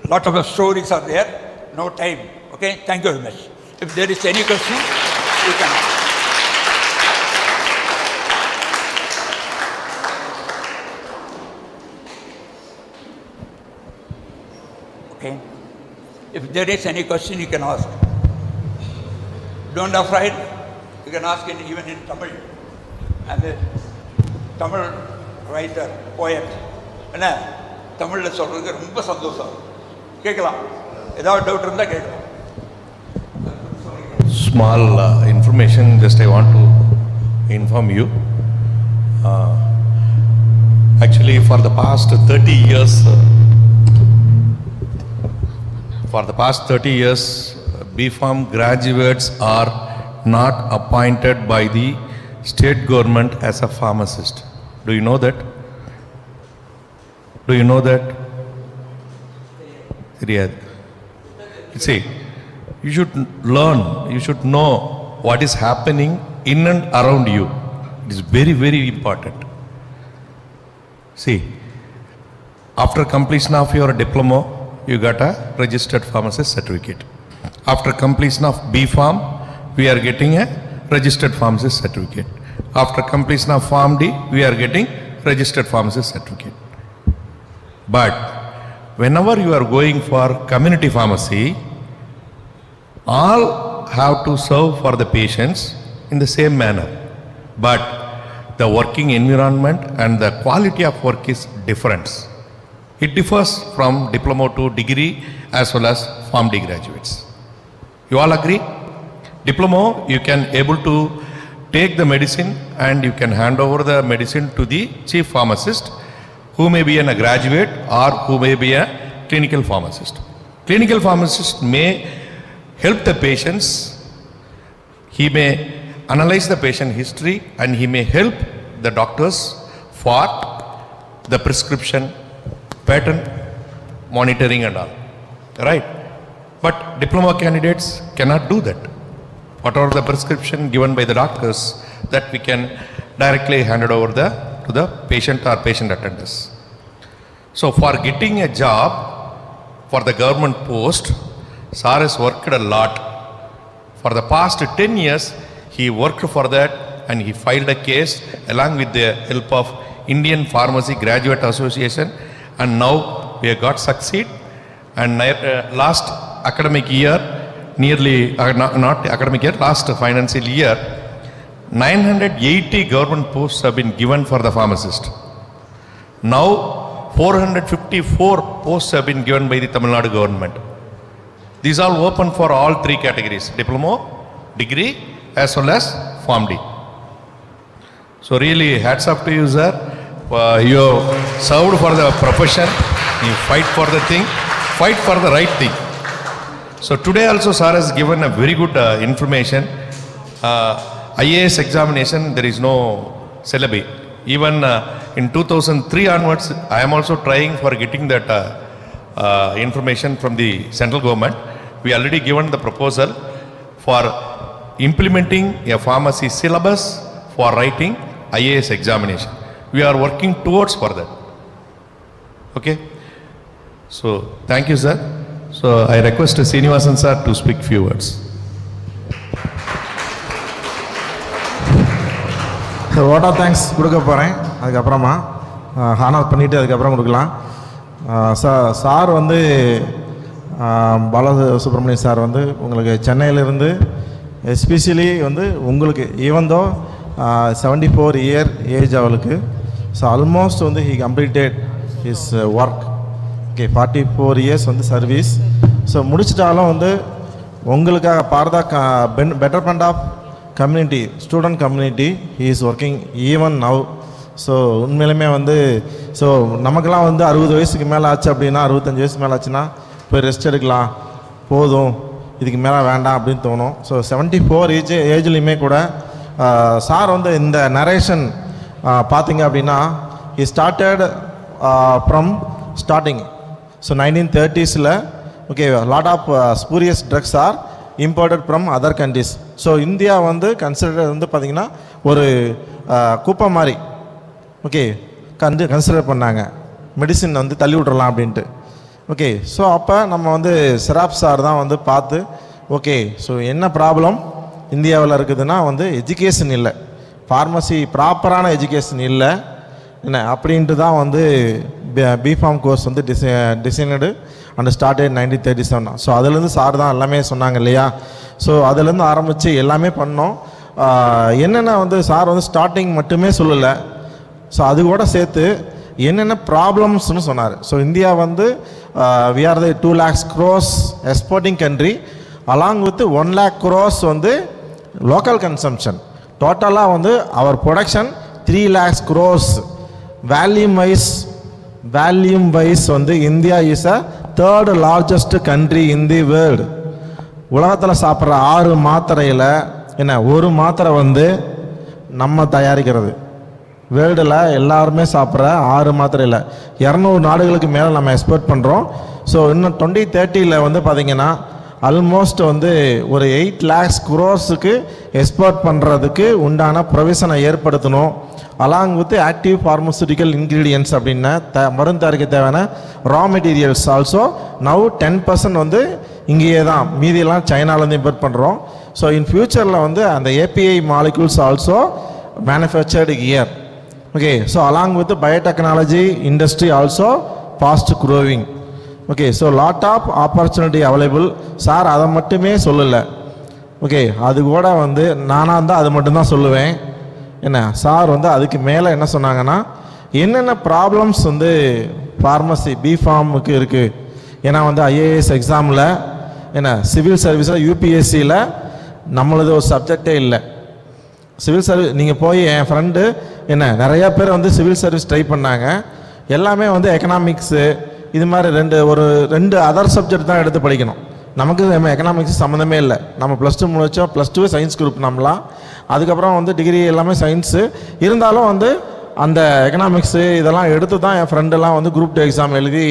lot of stories are there. No time. Okay, thank you very much. If there is any question, you can ask. Okay. If there is any question, you can ask. Don't be afraid. You can ask even in Tamil. And the Tamil writer, poet. என்ன தமிழில் சொல்கிறதுக்கு ரொம்ப சந்தோஷம். கேட்கலாம். ஏதாவது doubt இருந்தால் கேட்கலாம். Small information, just I want to inform you. Actually, for the past 30 years, B.Pharm graduates are not appointed by the state government as a pharmacist. Do you know that? Do you know that? See, you should learn, you should know what is happening in and around you. It is very, very important. See, after completion of your diploma, you got a registered pharmacist certificate. After completion of B.Pharm, we are getting a registered pharmacist certificate. After completion of PharmD, we are getting registered pharmacist certificate. But whenever you are going for community pharmacy, all have to serve for the patients in the same manner. But the working environment and the quality of work is different. It differs from diploma to degree as well as PharmD graduates. You all agree? Diploma, you can able to take the medicine and you can hand over the medicine to the chief pharmacist, who may be a graduate or who may be a clinical pharmacist. Clinical pharmacist may help the patients. He may analyze the patient history and he may help the doctors for the prescription, pattern, monitoring and all. Right? But diploma candidates cannot do that. Whatever the prescription given by the doctors, that we can directly hand it over to the patient or patient attendants. So for getting a job for the government post, Sir has worked a lot. For the past 10 years, he worked for that and he filed a case along with the help of Indian Pharmacy Graduate Association, and now we have got succeed. And last academic year, nearly, not academic year, last financial year, 980 government posts have been given for the pharmacist. Now, 454 posts have been given by the Tamil Nadu government. These are open for all three categories, diploma, degree, as well as Pharm D. So really, hats off to you, sir. You served for the profession, you fight for the thing, fight for the right thing. So today also, sir has given a very good information. IAS examination, there is no syllabi. Even in 2003 onwards, I am also trying for getting that information from the central government. We already given the proposal for implementing a pharmacy syllabus for writing IAS examination. We are working towards for that. Okay. So thank you, sir. So I request Srinivasan sir to speak few words. Vote of thanks கொடுக்க போகிறேன். அதுக்கப்புறமா honour பண்ணிவிட்டு அதுக்கப்புறம் கொடுக்கலாம். Sir வந்து Balasubramanian sir வந்து உங்களுக்கு சென்னையிலேருந்து எஸ்பெஷலி வந்து உங்களுக்கு ஈவன் தோ 74 இயர் ஏஜ் அவளுக்கு. ஸோ ஆல்மோஸ்ட் வந்து he completed his work. Okay, 44 years வந்து சர்வீஸ். ஸோ முடிச்சிட்டாலும் வந்து உங்களுக்காக பார்த்தா betterment of community, student community, he is working even now. So உண்மையிலுமே வந்து ஸோ நமக்கெல்லாம் வந்து 60 வயசுக்கு மேலே ஆச்சு அப்படின்னா, 65 வயசுக்கு மேலே ஆச்சுன்னா போய் ரெஸ்ட் எடுக்கலாம், போதும், இதுக்கு மேலே வேண்டாம் அப்படின்னு தோணும். ஸோ 74 ஏஜ்லேயுமே கூட சார் வந்து இந்த நரேஷன் பார்த்தீங்க அப்படின்னா he started from starting. So 1930s okay, lot of spurious drugs are imported from other countries. So India வந்து கன்சிடர் வந்து பார்த்திங்கன்னா ஒரு குப்பை மாதிரி ஓகே கன்சிடர் பண்ணாங்க, மெடிசின் வந்து தள்ளி விட்றலாம் அப்படின்ட்டு. ஓகே, ஸோ அப்போ நம்ம வந்து சிராப் சார் தான் வந்து பார்த்து ஓகே ஸோ என்ன ப்ராப்ளம் இந்தியாவில் இருக்குதுன்னா வந்து எஜுகேஷன் இல்லை, ஃபார்மசி ப்ராப்பரான எஜுகேஷன் இல்லை என்ன அப்படின்ட்டு தான் வந்து B.Pharm கோர்ஸ் வந்து டிசைனடு அண்ட் ஸ்டார்டட் 1937. ஸோ அதுலேருந்து சார் தான் எல்லாமே சொன்னாங்க இல்லையா. ஸோ அதுலேருந்து ஆரம்பித்து எல்லாமே பண்ணோம். என்னென்ன வந்து சார் வந்து ஸ்டார்டிங் மட்டுமே சொல்லலை, ஸோ அது கூட சேர்த்து என்னென்ன ப்ராப்ளம்ஸ்னு சொன்னார். ஸோ இந்தியா வந்து we are the 2 lakhs crores exporting country along with 1 lakh crores வந்து லோக்கல் கன்சம்ஷன். டோட்டலாக வந்து அவர் production 3 lakhs crores. Volume wise வந்து India is a 3rd largest country in the world. உலகத்தில் சாப்பிட்ற 6 மாத்திரையில் என்ன ஒரு மாத்திரை வந்து நம்ம தயாரிக்கிறது. வேர்ல்டில் எல்லாருமே சாப்பிட்ற 6 மாத்திரையில் 200 நாடுகளுக்கு மேலே நம்ம எக்ஸ்போர்ட் பண்ணுறோம். ஸோ இன்னும் 2030 வந்து பார்த்திங்கன்னா ஆல்மோஸ்ட் வந்து ஒரு 8 lakhs crores எக்ஸ்போர்ட் பண்ணுறதுக்கு உண்டான ப்ரொவிஷனை ஏற்படுத்தணும். Along with active pharmaceutical ingredients அப்படின்னா மருந்து தயாரிக்க தேவையான ரா மெட்டீரியல்ஸ் ஆல்சோ நவ் 10% வந்து இங்கேயே தான், மீதியெல்லாம் சைனாலேருந்து இம்போர்ட் பண்ணுறோம். ஸோ இன் ஃபியூச்சரில் வந்து அந்த API molecules also manufactured here. Okay, so along with biotechnology industry also fast growing. Okay, so lot of opportunity available. Sir அதை மட்டுமே சொல்லலை. ஓகே, அது கூட வந்து நானாக இருந்தால் அது மட்டும்தான் சொல்லுவேன். என்ன சார் வந்து அதுக்கு மேலே என்ன சொன்னாங்கன்னா என்னென்ன ப்ராப்ளம்ஸ் வந்து ஃபார்மசி B.Pharmக்கு இருக்குது. ஏன்னா வந்து ஐஏஎஸ் எக்ஸாமில் என்ன சிவில் சர்வீஸில் யூபிஎஸ்சியில் நம்மளது ஒரு சப்ஜெக்டே இல்லை. சிவில் சர்வீஸ் நீங்கள் போய் என் ஃப்ரெண்டு என்ன நிறையா பேர் வந்து சிவில் சர்வீஸ் ட்ரை பண்ணாங்க. எல்லாமே வந்து எக்கனாமிக்ஸு இது மாதிரி 2 அதர் சப்ஜெக்ட் தான் எடுத்து படிக்கணும். நமக்கு நம்ம எக்கனாமிக்ஸ் சம்மந்தமே இல்லை. நம்ம +2 முடிச்சோம், +2 சயின்ஸ் குரூப் நம்மளாம். அதுக்கப்புறம் வந்து டிகிரி எல்லாமே சயின்ஸு இருந்தாலும் வந்து அந்த எக்கனாமிக்ஸு இதெல்லாம் எடுத்து தான் என் ஃப்ரெண்டெல்லாம் வந்து குரூப் 2 எக்ஸாம் எழுதி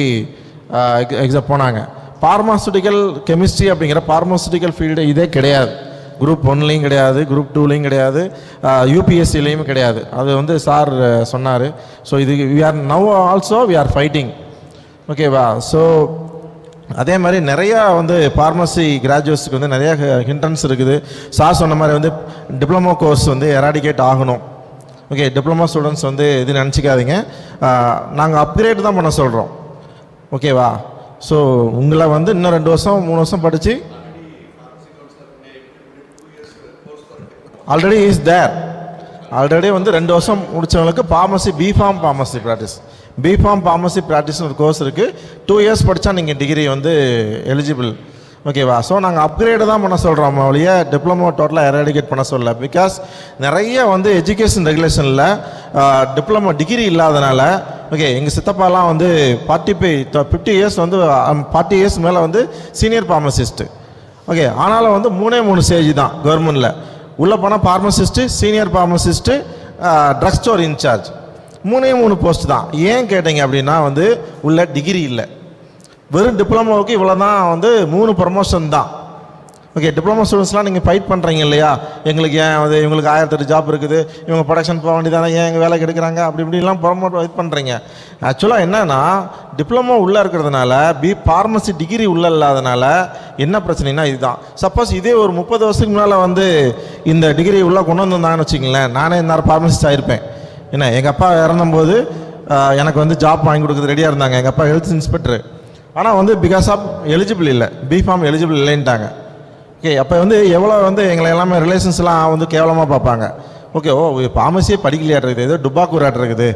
எக்ஸாம் போனாங்க. ஃபார்மாசூட்டிக்கல் கெமிஸ்ட்ரி அப்படிங்கிற ஃபார்மாசூட்டிக்கல் ஃபீல்டு இதே கிடையாது. குரூப் 1லேயும் கிடையாது, குரூப் 2லேயும் கிடையாது, யூபிஎஸ்சிலையும் கிடையாது. அது வந்து சார் சொன்னார். ஸோ இது we are now also we are fighting. ஓகேவா. ஸோ அதே மாதிரி நிறையா வந்து ஃபார்மசி கிராஜுவேட்ஸுக்கு வந்து நிறையா ஹிண்ட்ரன்ஸ் இருக்குது. சார் சொன்ன மாதிரி வந்து டிப்ளமோ கோர்ஸ் வந்து எராடிகேட் ஆகணும். ஓகே, டிப்ளமோ ஸ்டூடெண்ட்ஸ் வந்து இது நினச்சிக்காதீங்க, நாங்கள் அப்கிரேட் தான் பண்ண சொல்கிறோம். ஓகேவா. ஸோ உங்களை வந்து இன்னும் 2 வருஷம் 3 வருஷம் படித்து ஆல்ரெடி இஸ் தேர். ஆல்ரெடி வந்து 2 வருஷம் முடித்தவங்களுக்கு pharmacy B.Pharm pharmacy practice, B.Pharm pharmacy ப்ராக்டிஸ்னு ஒரு கோர்ஸ் இருக்குது. 2 இயர்ஸ் படித்தா நீங்கள் டிகிரி வந்து எலிஜிபிள். ஓகேவா? ஸோ நாங்கள் அப்கிரேடு தான் பண்ண சொல்கிறோம் ஒழிய டிப்ளமோ டோட்டலாக எராடிகேட் பண்ண சொல்லல. பிகாஸ் நிறைய வந்து எஜுகேஷன் ரெகுலேஷனில் டிப்ளமோ டிகிரி இல்லாதனால, ஓகே, எங்கள் சித்தப்பாலாம் வந்து 50 இயர்ஸ் வந்து 40 இயர்ஸ் மேலே வந்து சீனியர் ஃபார்மசிஸ்ட்டு. ஓகே, ஆனாலும் வந்து 3 ஸ்டேஜ் தான் கவர்மெண்ட்டில். உள்ளே போனால் pharmacist, senior pharmacist, drug store incharge, 3 post தான். ஏன் கேட்டீங்க அப்படின்னா வந்து உள்ள டிகிரி இல்லை. வெறும் டிப்ளமோவுக்கு இவ்வளோ தான் வந்து 3 ப்ரமோஷன் தான். ஓகே, டிப்ளமோ ஸ்டூடெண்ட்ஸ்லாம் நீங்கள் ஃபைட் பண்ணுறீங்க இல்லையா, எங்களுக்கு ஏன் வந்து இவங்களுக்கு 1008 ஜாப் இருக்குது, இவங்க ப்ரொடக்ஷன் போக வேண்டியதானே, ஏன் எங்கள் வேலைக்கு எடுக்கிறாங்க, அப்படி இப்படிலாம் ப்ரமோட் இது பண்ணுறீங்க. ஆக்சுவலாக என்னன்னா டிப்ளமோ உள்ளே இருக்கிறதுனால, ஃபார்மசி டிகிரி உள்ளே இல்லாதனால என்ன பிரச்சனைனா இதுதான். சப்போஸ் இதே ஒரு 30 வருஷத்துக்கு முன்னால் வந்து இந்த டிகிரி உள்ளே கொண்டு வந்திருந்தாங்கன்னு வச்சுங்களேன், நானே இந்நேரம் ஃபார்மசிஸ்ட் ஆகிருப்பேன். என்ன, எங்கள் அப்பா இறந்தும்போது எனக்கு வந்து ஜாப் வாங்கி கொடுக்குறது ரெடியாக இருந்தாங்க. எங்கள் அப்பா ஹெல்த் இன்ஸ்பெக்டர். ஆனால் வந்து பிகாஸ் ஆஃப் எலிஜிபிள் இல்லை, B.Pharm எலிஜிபிள் இல்லைன்ட்டாங்க. ஓகே, அப்போ வந்து எவ்வளோ வந்து எங்களை எல்லாமே ரிலேஷன்ஸ்லாம் வந்து கேவலமாக பார்ப்பாங்க. ஓகே, ஓ ஃபார்மசியே படிக்கலையாட்டு இருக்குது, ஏதோ டுபாக்கூராட்டு இருக்குது.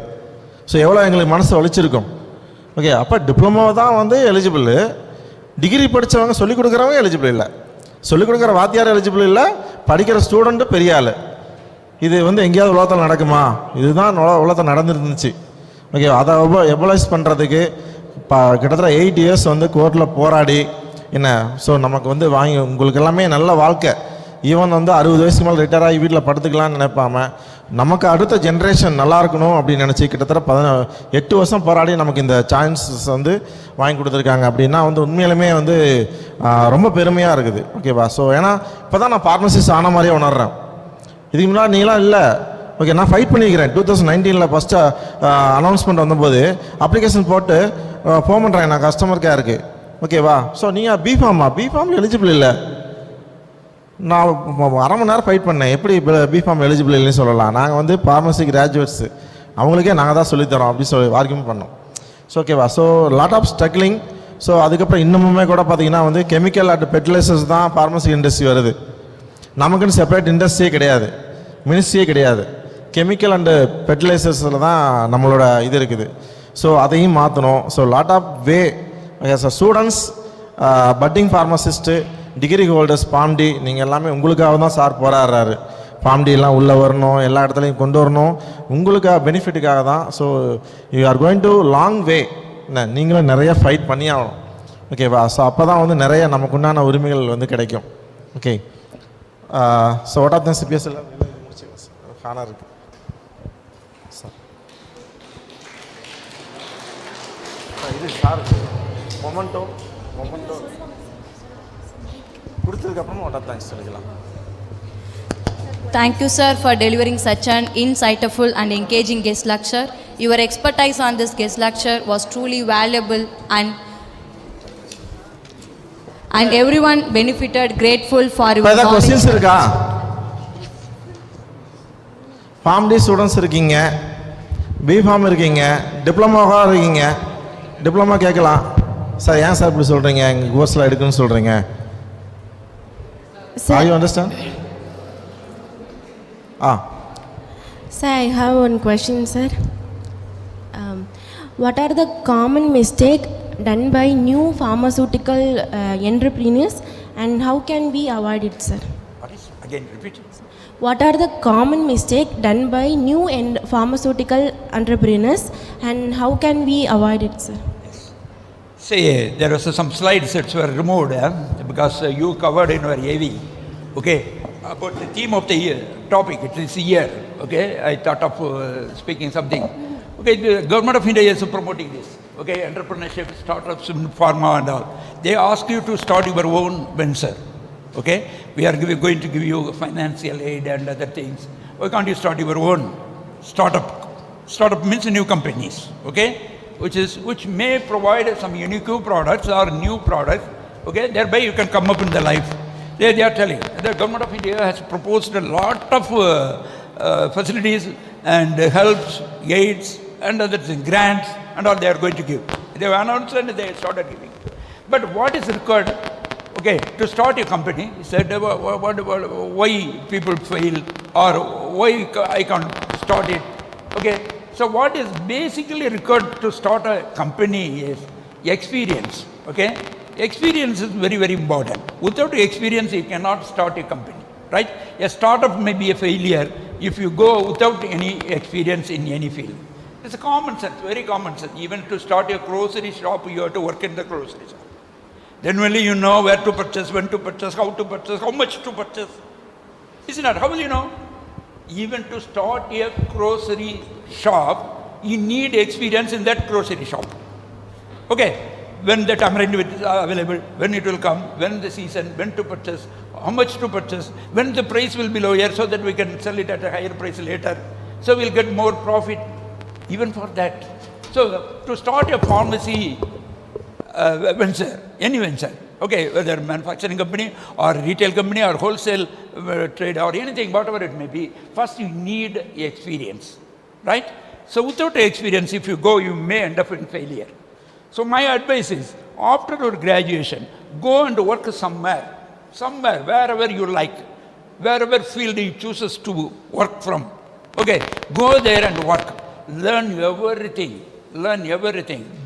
ஸோ எவ்வளோ எங்களுக்கு மனசு வலிச்சிருக்கும். ஓகே, அப்போ டிப்ளமோ தான் வந்து எலிஜிபிள், டிகிரி படித்தவங்க சொல்லிக் கொடுக்குறவங்க எலிஜிபிள் இல்லை, சொல்லிக் கொடுக்குற வாத்தியார் எலிஜிபிள் இல்லை, படிக்கிற ஸ்டூடெண்ட்டு பெரிய ஆள். இது வந்து எங்கேயாவது உலகத்தில் நடக்குமா? இதுதான் உலகத்தில் நடந்துருந்துச்சு. ஓகே, அதை எபலைஸ் பண்ணுறதுக்கு கிட்டத்தட்ட 8 இயர்ஸ் வந்து கோர்ட்டில் போராடி என்ன, ஸோ நமக்கு வந்து வாங்கி உங்களுக்கு எல்லாமே நல்ல வாழ்க்கை. ஈவன் வந்து 60 வயசுக்கு மேலே ரிட்டையர் ஆகி வீட்டில் படுத்துக்கலாம்னு நினைப்பாம, நமக்கு அடுத்த ஜென்ரேஷன் நல்லா இருக்கணும் அப்படின்னு நினச்சி கிட்டத்தட்ட 8 வருஷம் போராடி நமக்கு இந்த சான்சஸ் வந்து வாங்கி கொடுத்துருக்காங்க. அப்படின்னா வந்து உண்மையிலுமே வந்து ரொம்ப பெருமையாக இருக்குது. ஓகேவா? ஸோ ஏன்னா இப்போ தான் நான் ஃபார்மசிஸ்ட் ஆன மாதிரியே உணர்றேன். இதுக்கு முன்னாடி நீங்களாம் இல்லை. ஓகே, நான் ஃபைட் பண்ணிக்கிறேன். 2019 ஃபஸ்ட்டு அனௌன்ஸ்மெண்ட் வந்தபோது அப்ளிகேஷன் போட்டு ஃபோன் பண்ணுறேன் நான் கஸ்டமர் கேருக்கு. ஓகேவா? ஸோ நீங்கள் B.Pharm எலிஜிபிள் இல்லை. நான் 1/2 மணி நேரம் ஃபைட் பண்ணேன். எப்படி B.Pharm எலிஜிபிள் இல்லைன்னு சொல்லலாம்? நாங்கள் வந்து ஃபார்மசி கிராஜுவேட்ஸு, அவங்களுக்கே நாங்கள் தான் சொல்லித்தரோம் அப்படின்னு சொல்லி ஆர்கியூமெண்ட் பண்ணோம். ஸோ ஓகேவா? So lot of struggling. So அதுக்கப்புறம் இன்னமுமே கூட பார்த்தீங்கன்னா வந்து கெமிக்கல் அண்ட் ஃபெர்டிலைசர்ஸ் தான் ஃபார்மசி இண்டஸ்ட்ரி வருது. நமக்குன்னு செப்பரேட் இண்டஸ்ட்ரியே கிடையாது, மினிஸ்ட்ரியே கிடையாது. கெமிக்கல் அண்டு ஃபெர்டிலைசர்ஸில் தான் நம்மளோட இது இருக்குது. ஸோ அதையும் மாற்றணும். So lot of way students, putting pharmacist, degree holders, PharmD, நீங்கள் எல்லாமே உங்களுக்காக தான் சார் போராடுறாரு. PharmD எல்லாம் உள்ளே வரணும், எல்லா இடத்துலையும் கொண்டு வரணும், உங்களுக்காக பெனிஃபிட்டுக்காக தான். So you are going to long way. என்ன, நீங்களும் நிறைய ஃபைட் பண்ணி ஆகணும். ஓகேவா? ஸோ அப்போ தான் வந்து நிறைய நமக்கு உண்டான உரிமைகள் வந்து கிடைக்கும். Okay, so what of the CPS எல்லாம் காணா இருக்குது சார். இது சார் மொமெண்டோ கொடுத்ததுக்கப்புறமா வாட் ஆஃப் தேங்க்ஸ் சொல்லிக்கலாம். Thank you, sir, for delivering such an insightful and engaging guest lecture. Your expertise on this guest lecture was truly valuable and everyone benefited. Grateful for your knowledge. Questions இருக்கா? PharmD students இருக்கீங்க, B.Pharm இருக்கீங்க, டிப்ளமோவாக இருக்கீங்க. Diploma கேட்கலாம் sir, ஏன் sir இப்படி சொல்கிறீங்க, எங்கள் கோர்ஸில் எடுக்குன்னு சொல்கிறீங்க? Are you understand? Sir, I have one question, sir. What are the common mistakes done by new pharmaceutical entrepreneurs and how can we avoid it, sir? What is? Again, repeat. What are the common mistakes done by new pharmaceutical entrepreneurs and how can we avoid it, sir? Say, there was some slides that were removed because you covered in your AV. Okay, about the theme of the year, topic, it is year. Okay, I thought of speaking something. Okay, the government of India is promoting this. Okay, entrepreneurship, startups, pharma and all. They ask you to start your own venture. Okay, we are going to give you financial aid and other things. Why can't you start your own startup? Startup means new companies. Okay, which may provide some unique products or new products. Okay, thereby you can come up in the life. They are telling the government of India has proposed a lot of facilities and helps, aids and other things, grants and all they are going to give. They have announced and they started giving. But what is required? Okay, to start a company, he said, why people fail or why I can't start it. Okay, so what is basically required to start a company is experience. Okay, experience is very, very important. Without experience, you cannot start a company, right? A startup may be a failure if you go without any experience in any field. It's a common sense, very common sense. Even to start a grocery shop, you have to work in the grocery shop. Then only you know where to purchase, when to purchase, how much to purchase. Isn't that? How will you know? Even to start a grocery shop, you need experience in that grocery shop. Okay, when the tamarind is available, when it will come, when the season, when to purchase, how much to purchase, when the price will be lower so that we can sell it at a higher price later. So we'll get more profit even for that. So to start a pharmacy venture, any venture, okay, whether manufacturing company or retail company or wholesale trade or anything, whatever it may be, first you need experience, right? So without experience, if you go, you may end up in failure. So my advice is, after your graduation, go and work somewhere, wherever you like, wherever field you chooses to work from. Okay, go there and work. Learn everything.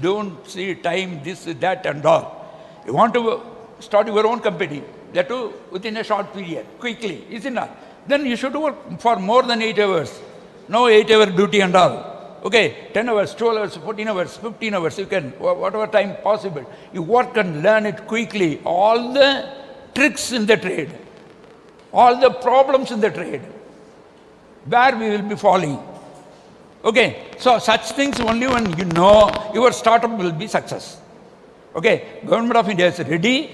Don't see time, this, that and all. You want to start your own company, that too within a short period, quickly, isn't it? Then you should work for more than 8 hours. No 8-hour duty and all. Okay, 10 hours, 12 hours, 14 hours, 15 hours, you can, whatever time possible. You work and learn it quickly. All the tricks in the trade, all the problems in the trade, where we will be falling. Okay, so such things only when you know, your startup will be success. Okay, Government of India is ready,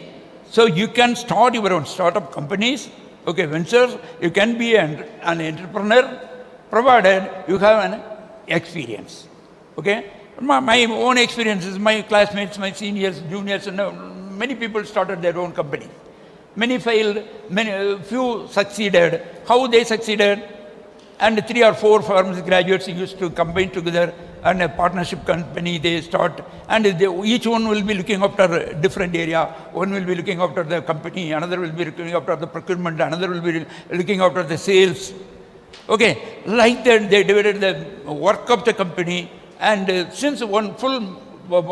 so you can start your own startup companies, okay, ventures. You can be an entrepreneur, provided you have an experience. Okay, my own experiences, my classmates, my seniors, juniors, many people started their own company. Many failed, few succeeded. How they succeeded? And 3 or 4 pharmacy graduates used to combine together and a partnership company they start, and each one will be looking after a different area. One will be looking after the company, another will be looking after the procurement, another will be looking after the sales. Okay, like that they divided the work of the company, and since one full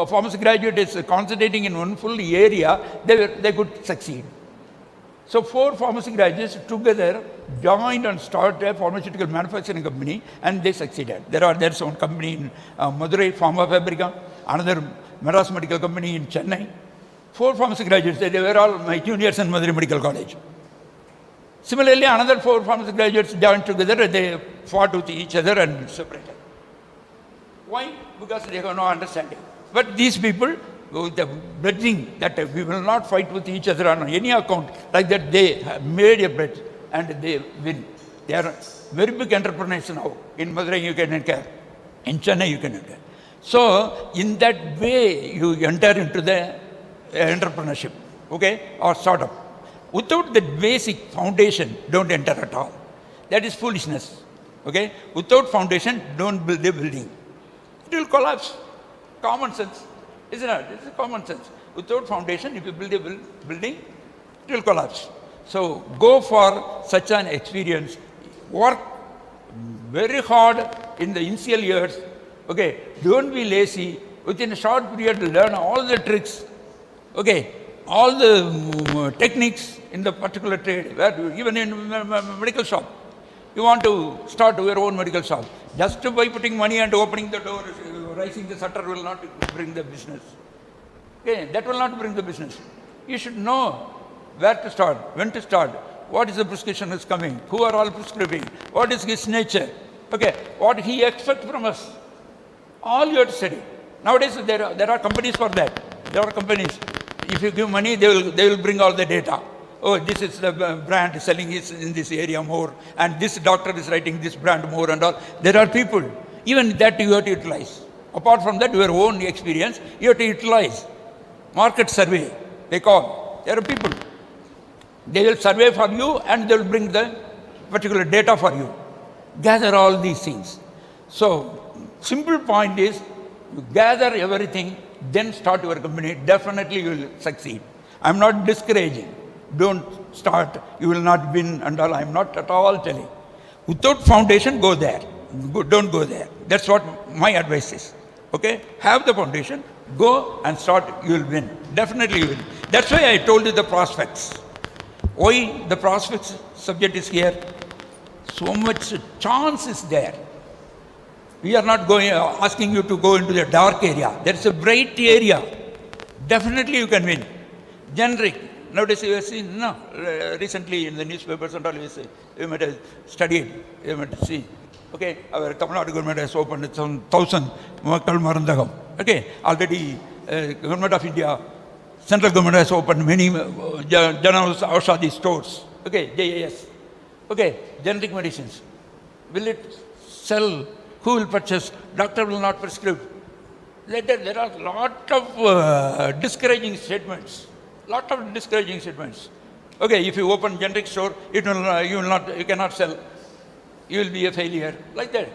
pharmacy graduate is concentrating in one full area, they could succeed. So 4 pharmacy graduates together joined and started a pharmaceutical manufacturing company, and they succeeded. There's one company in Madurai, Pharma Fabrica, another Madras Medical Company in Chennai. 4 pharmacy graduates, they were all my juniors in Madurai Medical College. Similarly, another 4 pharmacy graduates joined together, they fought with each other and separated. Why? Because they have no understanding. But these people, with the pledging that we will not fight with each other on any account, like that they have made a pledge and they win. They are very big entrepreneurs now. In Madurai you can enter, in Chennai you can enter. So in that way you enter into the entrepreneurship, okay, or startup. Without the basic foundation, don't enter at all. That is foolishness, okay. Without foundation, don't build a building. It will collapse. Common sense. Isn't it? This is common sense. Without foundation, if you build a building, it will collapse. So go for such an experience. Work very hard in the initial years. Okay, don't be lazy. Within a short period, learn all the tricks. Okay, all the techniques in the particular trade. Even in medical shop, you want to start your own medical shop. Just by putting money and opening the door, raising the shutter will not bring the business. Okay, that will not bring the business. You should know where to start, when to start, what is the prescription is coming, who are all prescribing, what is his nature, okay, what he expects from us. All you have to study. Nowadays there are companies for that. There are companies. If you give money, they will bring all the data. Oh, this is the brand selling is in this area more, and this doctor is writing this brand more and all. There are people. Even that you have to utilize. Apart from that, your own experience, you have to utilize. Market survey, they call. There are people. They will survey for you and they will bring the particular data for you. Gather all these things. So, simple point is, you gather everything, then start your company. Definitely you will succeed. I am not discouraging. Don't start, you will not win and all. I am not at all telling. Without foundation, go there. Don't go there. That's what my advice is. Okay? Have the foundation, go and start, you will win. Definitely you will. That's why I told you the prospects. Why the prospects subject is here? So much chance is there. We are not going asking you to go into the dark area. There is a bright area. Definitely you can win. Generic. Nowadays you have seen, no, recently in the newspapers and all, you might have studied, you might have seen. Okay, our Tamil Nadu government has opened some 1,000 Makkal Marandagam. Okay, already government of India, central government has opened many general Aushadhi stores. Okay, JAS. Okay, generic medicines. Will it sell? Who will purchase? Doctor will not prescribe. There are a lot of discouraging statements. Lot of discouraging statements. Okay, if you open generic store, you cannot sell. You will be a failure. Like that.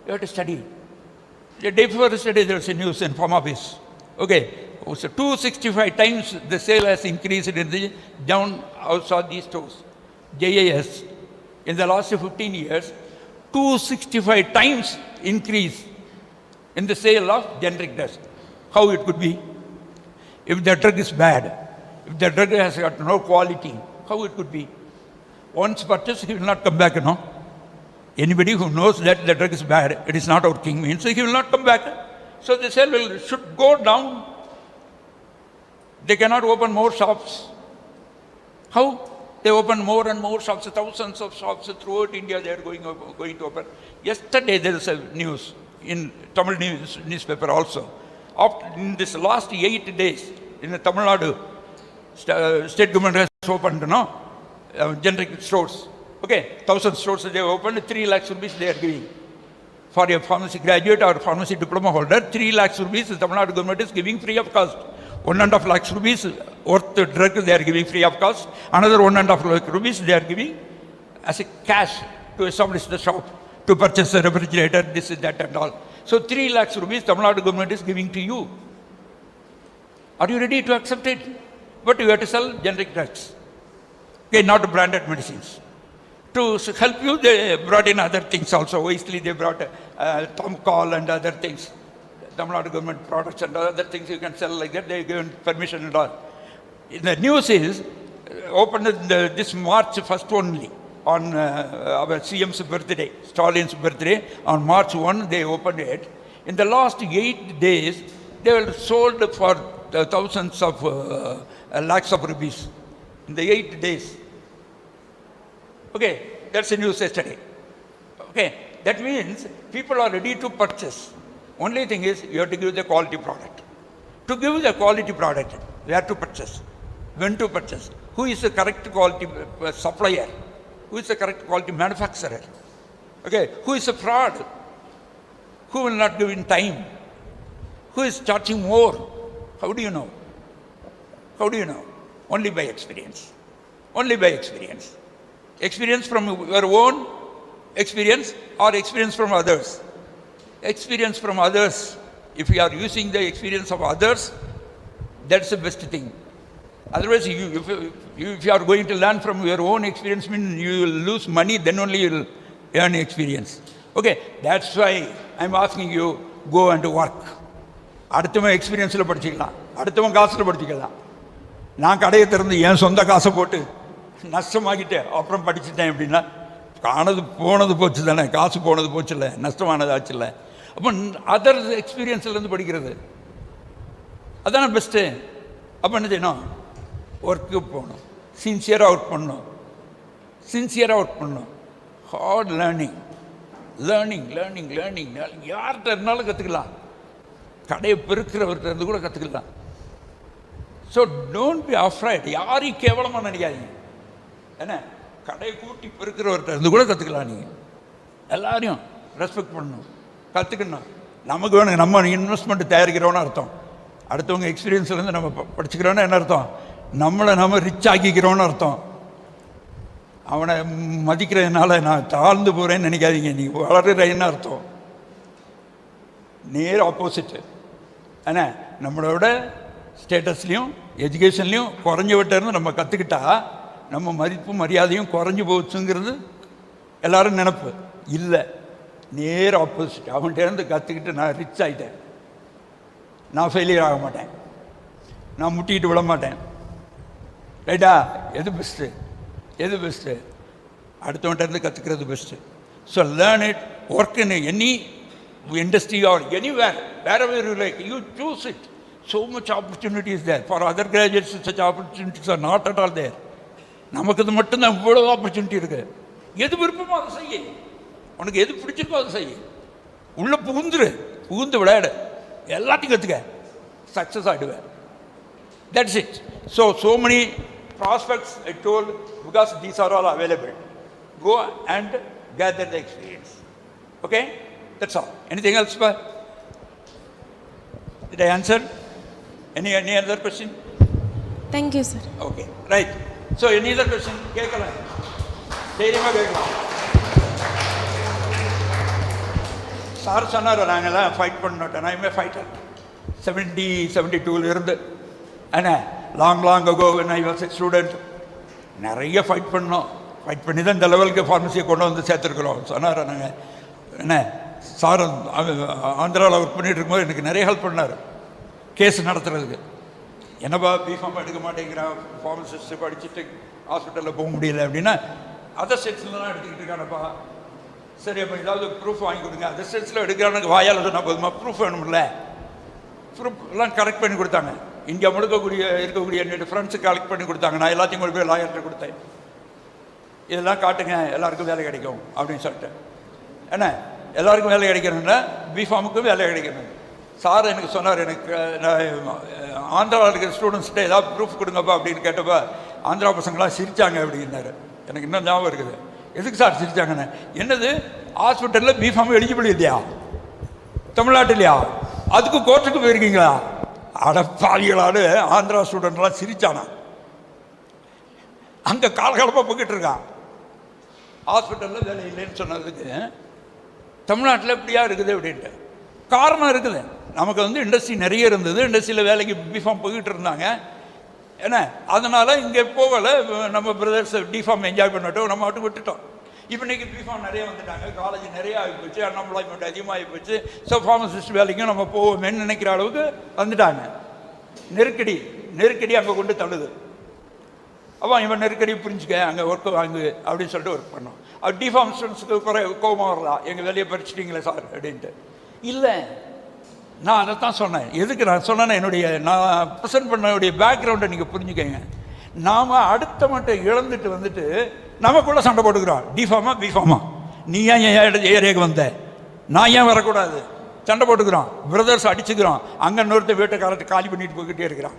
You have to study. The day before yesterday, there was a news in PharmaCology. Okay, so 265 times the sale has increased in the down outside these stores. JAS, in the last 15 years, 265 times increase in the sale of generic drugs. How it could be? If the drug is bad, if the drug has got no quality, how it could be? Once purchased, he will not come back, no? Anybody who knows that the drug is bad, it is not working, means he will not come back. So the sale should go down. They cannot open more shops. How? They open more and more shops, thousands of shops throughout India they are going to open. Yesterday there is a news in Tamil newspaper also. In this last 8 days, in the Tamil Nadu, state government has opened generic stores. Okay, 1,000 stores they have opened, 3 lakhs rupees they are giving. For a pharmacy graduate or pharmacy diploma holder, 3 lakhs rupees the Tamil Nadu government is giving free of cost. 1.5 lakhs rupees worth the drug they are giving free of cost. Another 1.5 lakh rupees they are giving as a cash to establish the shop, to purchase a refrigerator, this, that and all. So 3 lakhs rupees Tamil Nadu government is giving to you. Are you ready to accept it? But you have to sell generic drugs. Okay, not branded medicines. To help you, they brought in other things also. Wisely they brought Tomcol and other things. Tamil Nadu government products and other things you can sell like that. They given permission and all. The news is opened this March 1st only on our CM's birthday, Stalin's birthday. On March 1 they opened it. In the last 8 days, they were sold for thousands of lakhs of rupees. In the 8 days. Okay, that's the news yesterday. Okay, that means people are ready to purchase. Only thing is, you have to give the quality product. To give the quality product, you have to purchase. When to purchase? Who is the correct quality supplier? Who is the correct quality manufacturer? Okay, who is a fraud? Who will not give in time? Who is charging more? How do you know? How do you know? Only by experience. Only by experience. Experience from your own experience or experience from others. Experience from others. If you are using the experience of others, that's the best thing. Otherwise, if you are going to learn from your own experience, means you will lose money, then only you will earn experience. Okay, that's why I'm asking you, go and work. அடுத்தவன் எக்ஸ்பீரியன்ஸில் படிச்சுக்கலாம், அடுத்தவன் காசில் படிச்சுக்கலாம். நான் கடையை திறந்து என் சொந்த காசை போட்டு நஷ்டமாக்கிட்டேன், அப்புறம் படிச்சுட்டேன் அப்படின்னா காணது போனது போச்சு தானே, காசு போனது போச்சு இல்லை, நஷ்டமானது ஆச்சு இல்லை. அப்போ அதர் எக்ஸ்பீரியன்ஸ்லேருந்து படிக்கிறது அதான பெஸ்ட்டு. அப்போ என்ன செய்யணும்? ஒர்க்கு போகணும், சின்சியராக ஒர்க் பண்ணணும், சின்சியராக ஒர்க் பண்ணணும். Hard learning, learning learning learning learning. யார்கிட்ட இருந்தாலும் கற்றுக்கலாம், கடையை பெருக்கிறவர்கிட்ட இருந்து கூட கற்றுக்கலாம். So don't be afraid. யாரையும் கேவலமாக நினைக்காதீங்க. என்ன, கடையை கூட்டி பெருக்கிறவர்கிட்ட இருந்து கூட கற்றுக்கலாம். நீங்கள் எல்லாரையும் ரெஸ்பெக்ட் பண்ணணும், கற்றுக்கணும். நமக்கு வேணும், நம்ம இன்வெஸ்ட்மெண்ட் தயாரிக்கிறோன்னு அர்த்தம். அடுத்தவங்க எக்ஸ்பீரியன்ஸ்லேருந்து நம்ம படிச்சுக்கிறோன்னா என்ன அர்த்தம்? நம்மளை நம்ம ரிச் ஆக்கிக்கிறோன்னு அர்த்தம். அவனை மதிக்கிறதுனால நான் தாழ்ந்து போகிறேன்னு நினைக்காதீங்க, நீ வளர்கிறேன்னு அர்த்தம். நேர் ஆப்போசிட்டு. ஆனால் நம்மளோட ஸ்டேட்டஸ்லேயும் எஜுகேஷன்லேயும் குறைஞ்ச விட்டேருந்து நம்ம கற்றுக்கிட்டா நம்ம மதிப்பு மரியாதையும் குறைஞ்சி போச்சுங்கிறது எல்லோரும் நினப்பு. இல்லை, நேர் ஆப்போசிட். அவன்கிட்டேருந்து கற்றுக்கிட்டு நான் ரிச் ஆகிட்டேன். நான் ஃபெயிலியர் ஆக மாட்டேன், நான் முட்டிக்கிட்டு விட மாட்டேன். ரைட்டா? எது பெஸ்ட்டு? எது பெஸ்ட்டு? அடுத்தவன்கிட்டருந்து கற்றுக்கிறது best. So learn it, work in any industry or anywhere, wherever you like, you choose it. So much opportunity is there. For other graduates, such opportunities are not at all there. நமக்கு இது மட்டும்தான் இவ்வளோ opportunity இருக்குது. எது விருப்பமோ அதை செய்ய, உனக்கு எது பிடிச்சிருக்கோ அதை செய்ய, உள்ளே புகுந்து விளையாடு, எல்லாத்தையும் கற்றுக்க, சக்ஸஸ் ஆகிடுவேன். That's it. So many prospects I told, because these are all available. Go and gather the experience. Okay? That's all. Anything else, sir? Did I answer? Any other question? Thank you, sir. Okay, right. So any other question? Kekala. Theriyuma kekala. Sir சொன்னாரு நாங்கெல்லாம் fight பண்ணோம். I am a fighter. 72 இருந்து என்ன long ago when I was a student நிறைய fight பண்ணோம். Fight பண்ணி தான் இந்த லெவலுக்கு ஃபார்மசியை கொண்டு வந்து சேர்த்துருக்குறோம். சொன்னார் நாங்கள் என்ன சார் ஆந்திராவில் ஒர்க் பண்ணிகிட்டு இருக்கும்போது எனக்கு நிறைய ஹெல்ப் பண்ணார் கேஸ் நடத்துறதுக்கு. என்னப்பா B.Pharm எடுக்க மாட்டேங்கிறான், ஃபார்மசிஸ்ட் படிச்சுட்டு ஹாஸ்பிட்டலில் போக முடியல அப்படின்னா, அதர் ஸ்டேட்ஸில் தான் எடுத்துக்கிட்டு இருக்கானப்பா. சரி, அப்போ ஏதாவது ப்ரூஃப் வாங்கி கொடுங்க. அதர் ஸ்டேட்ஸில் எடுக்கிறானுக்கு வாயால் சொன்னால் போதுமா? ப்ரூஃப் வேணும்ல. ப்ரூஃப் எல்லாம் கரெக்ட் பண்ணி கொடுத்தாங்க. இந்தியா இருக்கக்கூடிய என்னுடைய ஃப்ரெண்ட்ஸு கலெக்ட் பண்ணி கொடுத்தாங்க. நான் எல்லாத்தையும் கொண்டு போய் லாயர்கிட்ட கொடுத்தேன். இதெல்லாம் காட்டுங்க, எல்லாருக்கும் வேலை கிடைக்கும் அப்படின்னு சொல்லிட்டு. என்ன எல்லாருக்கும் வேலை கிடைக்கணும்னா B.Pharmக்கும் வேலை கிடைக்கணும். சார் எனக்கு சொன்னார், எனக்கு ஆந்திராவில் இருக்கிற ஸ்டூடெண்ட்ஸ்கிட்ட ஏதாவது ப்ரூஃப் கொடுங்கப்பா அப்படின்னு கேட்டப்போ ஆந்திரா பசங்களாம் சிரித்தாங்க அப்படின்னாரு. எனக்கு இன்னும் ஞாபகம் இருக்குது. எதுக்கு சார் சிரித்தாங்கன்னு? என்னது ஹாஸ்பிட்டலில் B.Pharm எலிஜிபிள் இல்லையா தமிழ்நாட்டிலையா? அதுக்கு கோர்ட்டுக்கு போயிருக்கீங்களா? அடப்பாளிகளாடு ஆந்திரா ஸ்டூடெண்ட்லாம் சிரித்தானா. அங்கே காலகாலமாக போய்கிட்டு இருக்கான். ஹாஸ்பிட்டலில் வேலை இல்லைன்னு சொன்னதுக்கு தமிழ்நாட்டில் இப்படியா இருக்குது அப்படின்ட்டு காரணம் இருக்குது. நமக்கு வந்து இண்டஸ்ட்ரி நிறைய இருந்தது, இண்டஸ்ட்ரியில் வேலைக்கு B.Pharm போய்கிட்டு இருந்தாங்க. ஏன்னா அதனால் இங்கே போகலை. நம்ம பிரதர்ஸ் D.Pharm என்ஜாய் பண்ணட்டும், நம்ம மட்டும் விட்டுட்டோம். இப்போ இன்றைக்கி B.Pharm நிறைய வந்துட்டாங்க, காலேஜ் நிறைய ஆகிப்போச்சு, அன்எம்ப்ளாய்மெண்ட் அதிகமாகி போச்சு. ஸோ ஃபார்மசிஸ்ட் வேலைக்கும் நம்ம போவோமேன்னு நினைக்கிற அளவுக்கு வந்துட்டாங்க. நெருக்கடி அங்கே கொண்டு தள்ளுது. அப்போ இவன் நெருக்கடி புரிஞ்சுக்க, அங்கே ஒர்க்கு வாங்கு அப்படின்னு சொல்லிட்டு ஒர்க் பண்ணோம். அது D.Pharm ஸ்டூடெண்ட்ஸுக்கு கோபமாக வரலாம், எங்கள் வேலையை பறிச்சிட்டிங்களே சார் அப்படின்ட்டு. இல்லை, நான் அதை தான் சொன்னேன். எதுக்கு நான் சொன்னேன்னா, நான் ப்ரெசென்ட் பண்ண பேக்ரவுண்டை நீங்கள் புரிஞ்சுக்கங்க. நாம் அடுத்த மட்டும் இழந்துட்டு வந்துட்டு நமக்குள்ளே சண்டை போட்டுக்கிறோம். B.Pharm நீ ஏன் என் ஏரியாவுக்கு வந்த, நான் ஏன் வரக்கூடாது, சண்டை போட்டுக்கிறோம். பிரதர்ஸ் அடிச்சுக்கிறோம். அங்கே இன்னொருத்த வீட்டை காலி பண்ணிட்டு போய்கிட்டே இருக்கிறான்.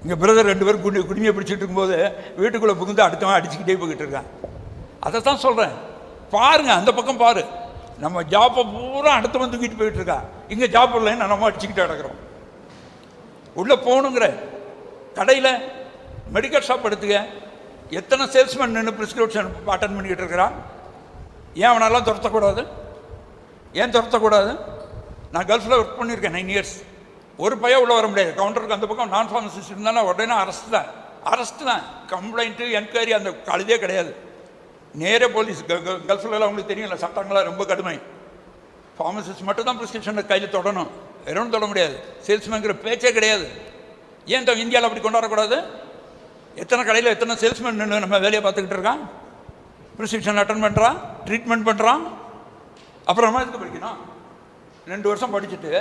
இங்கே பிரதர் 2 பேரும் குடிமையை பிடிச்சிட்டு இருக்கும்போது வீட்டுக்குள்ளே புகுந்து அடுத்தவன் அடிச்சுக்கிட்டே போய்கிட்டு இருக்கான். அதை தான் சொல்கிறேன். பாருங்கள், அந்த பக்கம் பாரு. நம்ம ஜாப்பை பூரா அடுத்தவன் தூக்கிட்டு போயிட்டு இருக்கா. இங்கே ஜாப் இல்லைன்னு நம்ம அடிச்சுக்கிட்டு கிடக்கிறோம். உள்ளே போகணுங்கிற கடையில் மெடிக்கல் ஷாப் எடுத்துக்க, எத்தனை சேல்ஸ்மேன் நின்று ப்ரிஸ்கிரிப்ஷன் அட்டன் பண்ணிக்கிட்டு இருக்கிறான். ஏன் அவனெல்லாம் துரத்தக்கூடாது? ஏன் துரத்தக்கூடாது? நான் கல்ஃபில் ஒர்க் பண்ணியிருக்கேன் 9 இயர்ஸ். ஒரு பையன் உள்ளே வர முடியாது. கவுண்டருக்கு அந்த பக்கம் நான் ஃபார்மசிஸ்ட் இருந்தாலும் உடனே அரெஸ்ட்டு தான். கம்ப்ளைண்ட்டு, என்கொயரி அந்த கழுதே கிடையாது. நேரே போலீஸ். கல்ஃபில் அவங்களுக்கு தெரியல, சட்டங்களாக ரொம்ப கடுமை. ஃபார்மசிஸ்ட் மட்டும் தான் ப்ரிஸ்கிரிப்ஷனை கையில் தொடணும், வெறும் தொட முடியாது. சேல்ஸ்மேனுங்கிற பேச்சே கிடையாது. ஏன் இந்தியாவில் அப்படி கொண்டாடக்கூடாது? எத்தனை கடையில் எத்தனை சேல்ஸ்மேன் நின்று நம்ம வேலையை பார்த்துக்கிட்டு இருக்கான். ப்ரிஸ்கிரிப்ஷன் அட்டன் பண்ணுறான், ட்ரீட்மெண்ட் பண்ணுறான். அப்புறமா இதுக்கு படிக்கணும். 2 வருஷம் படிச்சுட்டு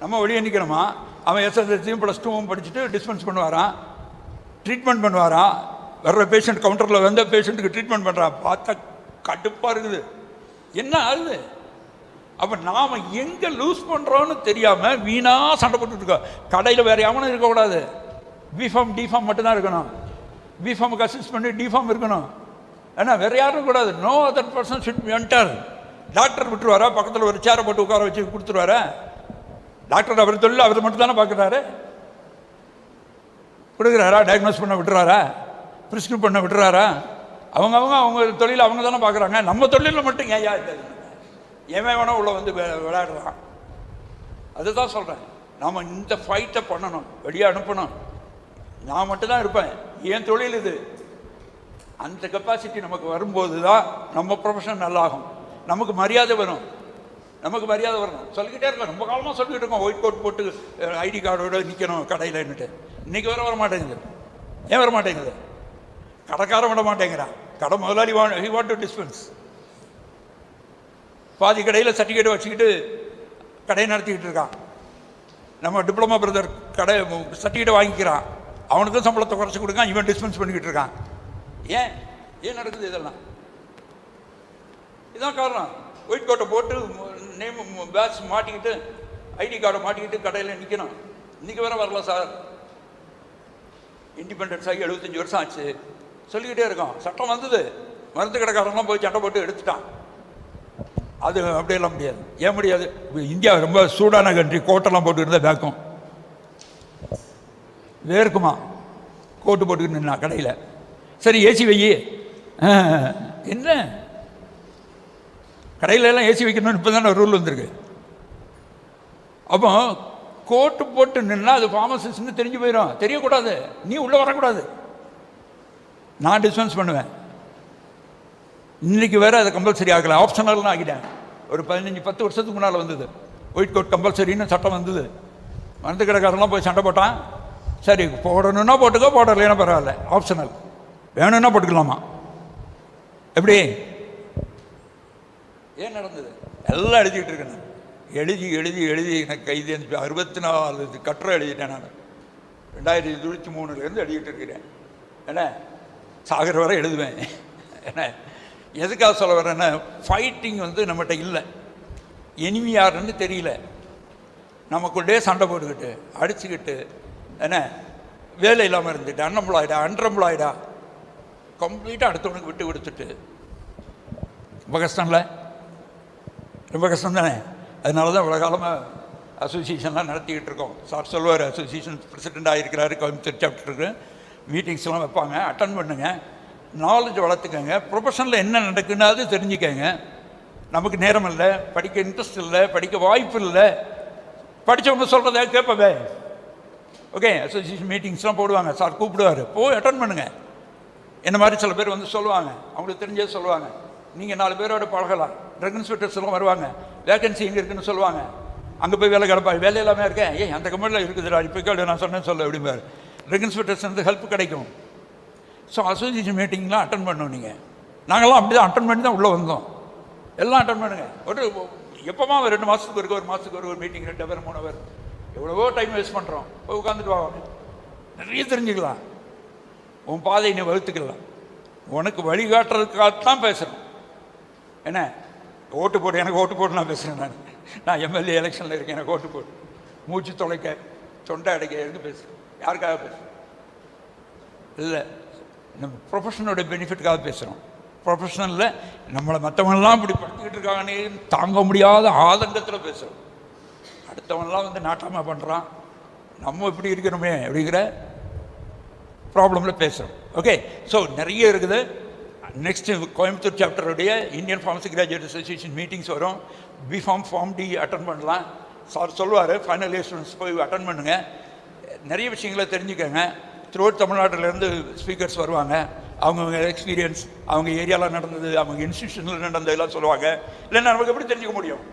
நம்ம வெளியே நிற்கணுமா? அவன் SSLCயும் +2 படிச்சுட்டு டிஸ்பென்ஸ் பண்ணுவாரான், ட்ரீட்மெண்ட் பண்ணுவாரான். வர்ற பேஷண்ட் கவுண்டரில் வந்த பேஷண்ட்டுக்கு ட்ரீட்மெண்ட் பண்ணுறான். பார்த்தா கடுப்பாக இருக்குது. என்ன ஆகுது? அப்போ நாம் எங்கே லூஸ் பண்ணுறோன்னு தெரியாமல் வீணாக சண்டை போட்டுருக்கோம். கடையில் வேறு எவனும் இருக்கக்கூடாது. B.Pharm D.Pharm மட்டும்தான் இருக்கணும். B.Pharmக்கு அசிஸ்ட் பண்ணி D.Pharm இருக்கணும். ஏன்னா வேறு யாரும் கூடாது. No other person should be enter. Doctor விட்டுருவாரா? பக்கத்தில் ஒரு சேரை போட்டு உட்கார வச்சு கொடுத்துருவாரா? டாக்டர் அவர் தொழில் அவர் மட்டும் தானே பார்க்குறாரு. கொடுக்குறாரா? டயக்னோஸ் பண்ண விட்டுறாரா? ப்ரிஸ்கிரைப் பண்ண விட்டுறாரா? அவங்க தொழில் அவங்க தானே பார்க்குறாங்க. நம்ம தொழிலில் மட்டும் ஏன் ஏன் வேணா உள்ள வந்து விளையாடுறான். அதுதான் சொல்கிறேன். நாம் இந்த ஃபைட்டை பண்ணணும், வெளியே அனுப்பணும். நான் மட்டும்தான் இருப்பேன். என் தொழில் இது. அந்த கெப்பாசிட்டி நமக்கு வரும்போது தான் நம்ம ப்ரொஃபஷன் நல்லாகும், நமக்கு மரியாதை வரும். சொல்லிக்கிட்டே இருக்கோம், ரொம்ப காலமாக சொல்லிக்கிட்டு இருக்கோம், ஒயிட் கோட் போட்டு ஐடி கார்டோடு நிற்கணும் கடையில்ன்னுட்டு. இன்றைக்கி வர மாட்டேங்குது. ஏன் வர மாட்டேங்குது? கடைக்காரன் விட மாட்டேங்கிறான். கடை முதலாளி வாண்ட் டு டிஸ்பென்ஸ். பாதி கடையில் சர்டிஃபிகேட் வச்சுக்கிட்டு கடையை நடத்திக்கிட்டு இருக்கான். நம்ம டிப்ளமா பிரதர் கடை சர்டிஃபிகேட் வாங்கிக்கிறான், அவனுக்கு தான் சம்பளத்தை குறைச்சி கொடுக்கான், இவன் டிஸ்பென்ஸ் பண்ணிக்கிட்டு இருக்கான். ஏன் நடக்குது இதெல்லாம்? இதுதான் காரணம். ஒயிட் கோட்டை போட்டு நேம் பேட்ச் மாட்டிக்கிட்டு ஐடி கார்டை மாட்டிக்கிட்டு கடையில் நிற்கணும். இன்றைக்கி வரல சார், இண்டிபெண்டன்ஸ் ஆகி 75 வருஷம் ஆச்சு, சொல்லிக்கிட்டே இருக்கோம். சட்டம் வந்தது, மருந்து கடைக்காரங்களாம் போய் சட்டை போட்டு எடுத்துட்டான். அது அப்படியெல்லாம் முடியாது. ஏன் முடியாது? இந்தியா ரொம்ப சூடான கண்ட்ரி, கோட்டெல்லாம் போட்டு இருந்தால் வேக்கும், வேர்க்குமா கோட்டு போட்டுக்கிட்டு நின்னா கடையில். சரி ஏசி வை, என்ன கடையில் எல்லாம் ஏசி வைக்கணும்னு இப்போ தானே ரூல் வந்திருக்கு. அப்போ கோட்டு போட்டு நின்னா அது ஃபார்மசிஸ்ட்னு தெரிஞ்சு போயிடும். தெரியக்கூடாது, நீ உள்ளே வரக்கூடாது, நான் டிஸ்பென்ஸ் பண்ணுவேன். இன்றைக்கி வேறு அதை கம்பல்சரி ஆகலை, ஆப்ஷனல்னு ஆகிட்டேன். ஒரு 15-10 வருஷத்துக்கு முன்னால் வந்தது ஒயிட் கோட் கம்பல்சரின்னு சட்டம் வந்தது. மருந்து கடைக்காரெல்லாம் போய் சண்டை போட்டான். சரி போடணுன்னா போட்டுக்கோ, போடலைன்னா பரவாயில்ல, ஆப்ஷனல், வேணும்னா போட்டுக்கலாமா? எப்படி? ஏன் நடந்தது? எல்லாம் எழுதிக்கிட்டு இருக்கேன் நான். எழுதி எனக்கு கைது 64 கட்டுரை எழுதிட்டேன் நான். 2023 எழுதிக்கிட்டு இருக்கிறேன். என்ன சாகர வரை எழுதுவேன். என்ன எதுக்காக சொல்ல வரேன்னா, ஃபைட்டிங் நம்மகிட்ட இல்லை, எனிமி யாருன்னு தெரியல, நமக்குள்ளே சண்டை போட்டுக்கிட்டு அடிச்சுக்கிட்டு என்ன வேலை இல்லாமல் இருந்துட்டு அன்எம்ப்ளாய்டா கம்ப்ளீட்டாக அடுத்தவனுக்கு விட்டு கொடுத்துட்டு ரொம்ப கஷ்டம்ல, ரொம்ப கஷ்டம் தானே. அதனால தான் இவ்வளோ காலமாக அசோசியேஷன்லாம் நடத்திக்கிட்டு இருக்கோம். சார் சொல்லுவார், அசோசியேஷன் பிரசிடெண்ட்டாக இருக்கிறாரு, கோயம்புத்தூர் சாப்டருக்கு மீட்டிங்ஸ்லாம் வைப்பாங்க, அட்டன் பண்ணுங்க, நாலேஜ் வளர்த்துக்கங்க, ப்ரொஃபஷனில் என்ன நடக்குன்னாது தெரிஞ்சுக்கங்க. நமக்கு நேரம் இல்லை, படிக்க இன்ட்ரெஸ்ட் இல்லை, படிக்க வாய்ப்பு இல்லை, படித்தவங்க சொல்கிறத கேட்பவே. ஓகே, அசோசியேஷன் மீட்டிங்ஸ்லாம் போடுவாங்க, சார் கூப்பிடுவார், போய் அட்டன் பண்ணுங்கள். என்ன மாதிரி சில பேர் சொல்லுவாங்க, அவங்களுக்கு தெரிஞ்சே சொல்லுவாங்க. நீங்கள் 4 பேரோட பழகலாம். ட்ரக் இன்ஸ்பெக்டர்ஸ் எல்லாம் வருவாங்க, வேகன்சி எங்கே இருக்குன்னு சொல்லுவாங்க, அங்கே போய் வேலை கிடப்பாங்க. வேலை எல்லாமே இருக்கேன், அந்த கம்பெனியில் இருக்குதுடா, இப்போ கேடு நான் சொன்னேன்னு சொல்ல அப்படிம்பார். ட்ரக் இன்ஸ்பெக்டர்ஸ் ஹெல்ப் கிடைக்கும். ஸோ அசோசியேஷன் மீட்டிங்லாம் அட்டன் பண்ணோம். நீங்கள் நாங்கள்லாம் அப்படி தான் அட்டன் பண்ணி தான் உள்ளே வந்தோம். எல்லாம் அட்டன் பண்ணுங்கள். எப்போமா 2 மாதத்துக்கு ஒரு மாதத்துக்கு ஒரு மீட்டிங், 2 ஹவர் 3 ஹவர், எவ்வளவோ டைம் வேஸ்ட் பண்ணுறோம். போய் உட்காந்துட்டு வாங்க, நிறைய தெரிஞ்சுக்கலாம், உன் பாதையை நீ வகுத்துக்கலாம். உனக்கு வழிகாட்டுறதுக்காகத்தான் பேசுகிறேன். என்ன ஓட்டு போட்டு, எனக்கு ஓட்டு போட்டு நான் பேசுகிறேன். நான் எம்எல்ஏ எலெக்ஷனில் இருக்கேன், எனக்கு ஓட்டு போட்டு மூச்சு தொலைக்க தொண்டை அடைக்க இருந்து பேசுகிறேன். யாருக்காக பேசுகிறேன்? இல்லை, நம்ம ப்ரொஃபஷனோட பெனிஃபிட்டுக்காக பேசுகிறோம். ப்ரொஃபஷனலில் நம்மளை மற்றவங்களாம் இப்படி படுத்திக்கிட்டு இருக்காங்கன்னு தாங்க முடியாத ஆதங்கத்தில் பேசுகிறோம். அடுத்தவங்களாம் நாட்டாமல் பண்ணுறான், நம்ம இப்படி இருக்கிறோமே அப்படிங்கிற ப்ராப்ளமில் பேசுகிறோம். ஓகே, ஸோ நிறைய இருக்குது. நெக்ஸ்ட்டு கோயம்புத்தூர் சாப்டருடைய Indian pharmacy graduate association meetings வரும். B.Pharm ஃபார்ம் டி அட்டன் பண்ணலாம். சார் சொல்லுவார், ஃபைனல் இயர் ஸ்டூடெண்ட்ஸ் போய் அட்டன் பண்ணுங்கள், நிறைய விஷயங்களை தெரிஞ்சுக்கோங்க. த்ரூஅவுட் தமிழ்நாட்டிலேருந்து ஸ்பீக்கர்ஸ் வருவாங்க, அவங்க எக்ஸ்பீரியன்ஸ், அவங்க ஏரியாவில் நடந்தது, அவங்க இன்ஸ்டியூஷனில் நடந்ததெல்லாம் சொல்லுவாங்க. இல்லைன்னா நமக்கு எப்படி தெரிஞ்சுக்க முடியும்?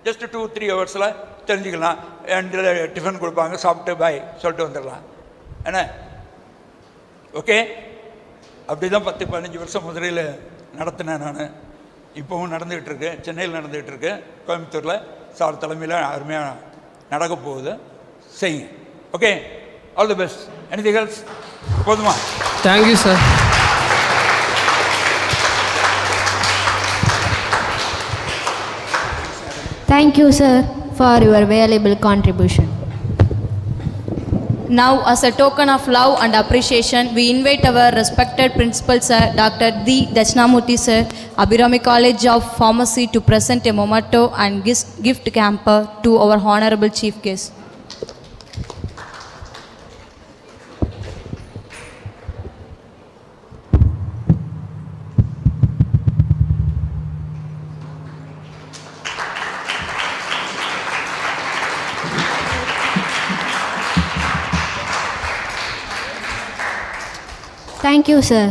ஜஸ்ட் 2-3 ஹவர்ஸில் தெரிஞ்சுக்கலாம். அண்ட் டிஃபன் கொடுப்பாங்க, சாப்பிட்டு பாய் சொல்லிட்டு வந்துடலாம். என்ன ஓகே, அப்படி தான் 10-15 வருஷம் மதுரையில் நடத்தினேன் நான். இப்போவும் நடந்துகிட்டு இருக்கு, சென்னையில் நடந்துகிட்டு இருக்கு, கோயம்புத்தூரில் சார் தலைமையில் அருமையாக நடக்க போகுது. செய்யுங்க. Okay, all the best. Anything else? போதுமா? Thank you sir. Thank you, sir, for your valuable contribution. Now, as a token of love and appreciation, we invite our respected principal, sir, Dr. D. Dachinamurthy, sir, Abirami College of Pharmacy, to present a memento and gift hamper to our honorable chief guest. Thank you, sir.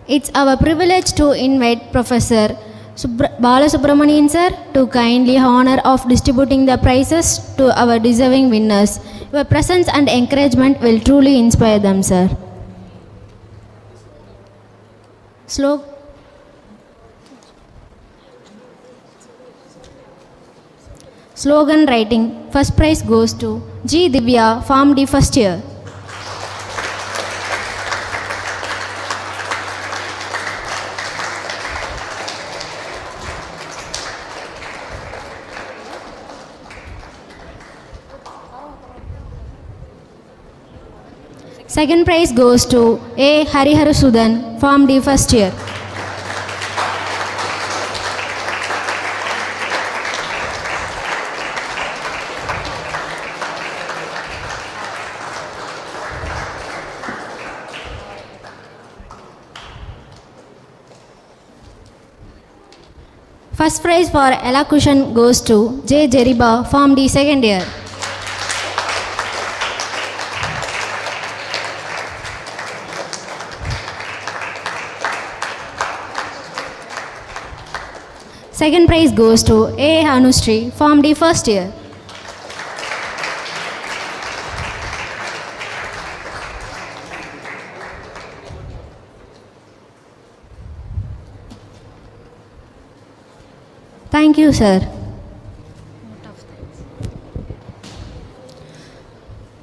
It's our privilege to invite Professor Balasubramanian sir to kindly honor of distributing the prizes to our deserving winners. Your presence and encouragement will truly inspire them, sir. Slogan writing. First prize goes to G. Divya, Pharm D first year. Second prize goes to A. Hariharasudan, Pharm D first year. First prize for Elocution goes to J. Jeriba, Pharm D second year. Second prize goes to A. Anushree, Pharm D first year. Thank you, sir.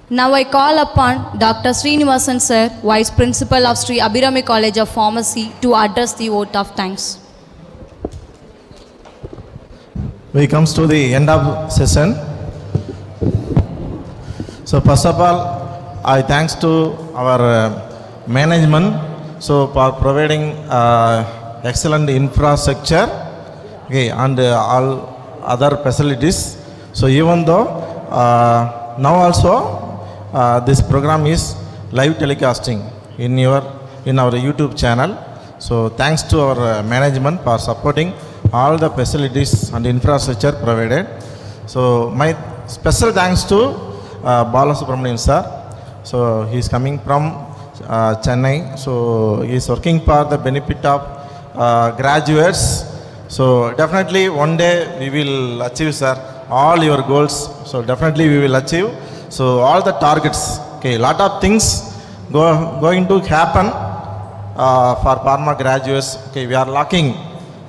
Now I call upon Dr. Srinivasan sir, Vice Principal of Sree Abirami College of Pharmacy, to address the vote of thanks. We comes to the end of session. So first of all, I thanks to our management so for providing excellent infrastructure, okay, and all other facilities. So even though now also this program is live telecasting in our YouTube channel. So thanks to our management for supporting all the facilities and infrastructure provided. So my special thanks to Balasubramanian sir. So he is coming from Chennai. So he is working for the benefit of graduates. So definitely one day we will achieve, sir, all your goals. So definitely we will achieve. So all the targets, okay, lot of things going to happen for pharma graduates. Okay, we are lacking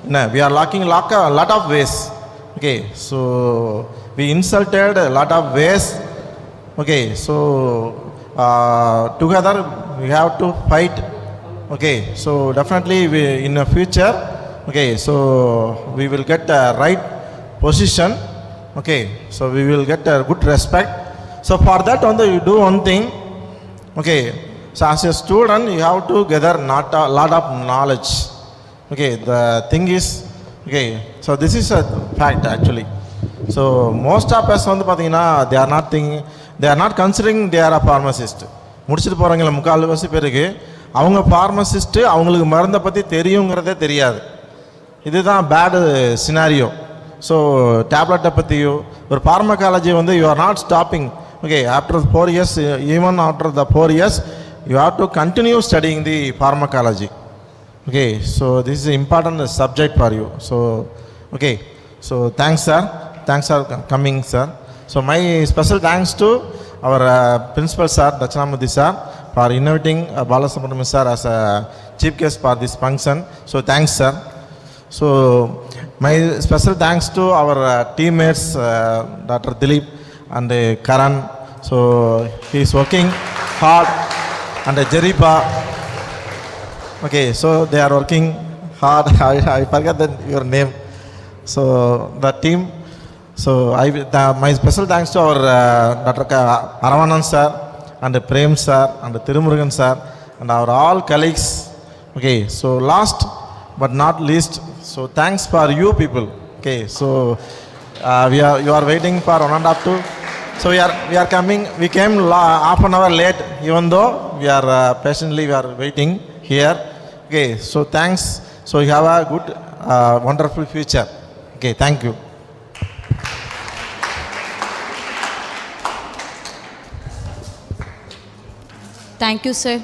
a lot of ways. Okay, so we insulted a lot of ways. Okay, so together we have to fight. Okay, so definitely we in the future, okay, so we will get a right position. Okay, so we will get a good respect. So for that only you do one thing. Okay, so as a student you have to gather not a lot of knowledge. Okay, the thing is, okay, so this is a fact actually. So most of us வந்து பார்த்தீங்கன்னா they are not considering they are a pharmacist. முடிச்சிட்டு போகிறவங்கள முக்கால்வாசி பேருக்கு அவங்க pharmacist, அவங்களுக்கு மருந்தை பற்றி தெரியுங்கிறதே தெரியாது. இதுதான் பேடு சினாரியோ. ஸோ டேப்லெட்டை பற்றியோ ஒரு pharmacology வந்து you are not stopping. Okay, after 4 years, even after the 4 years, you have to continue studying the pharmacology. Okay, so this is an important subject for you. So, okay, so thanks sir, thanks for coming sir. So my special thanks to our principal sir, Dachanamurthy sir, for inviting Balasubramanian sir as a chief guest for this function. So thanks sir. So my special thanks to our teammates, Dr. Dilip and Karan. So he is working hard, and Jeriba. Okay, so they are working hard. I forgot your name. So the team. So my special thanks to our Dr. Aravanan sir and Prem sir and Tirumurugan sir and our all colleagues. Okay, so last but not least, so thanks for you people. Okay, so you are waiting for 1.5 to. So we are coming. We came half an hour late, even though we are patiently we are waiting here. Okay, so thanks. So you have a good, wonderful future. Okay, thank you. Thank you, sir.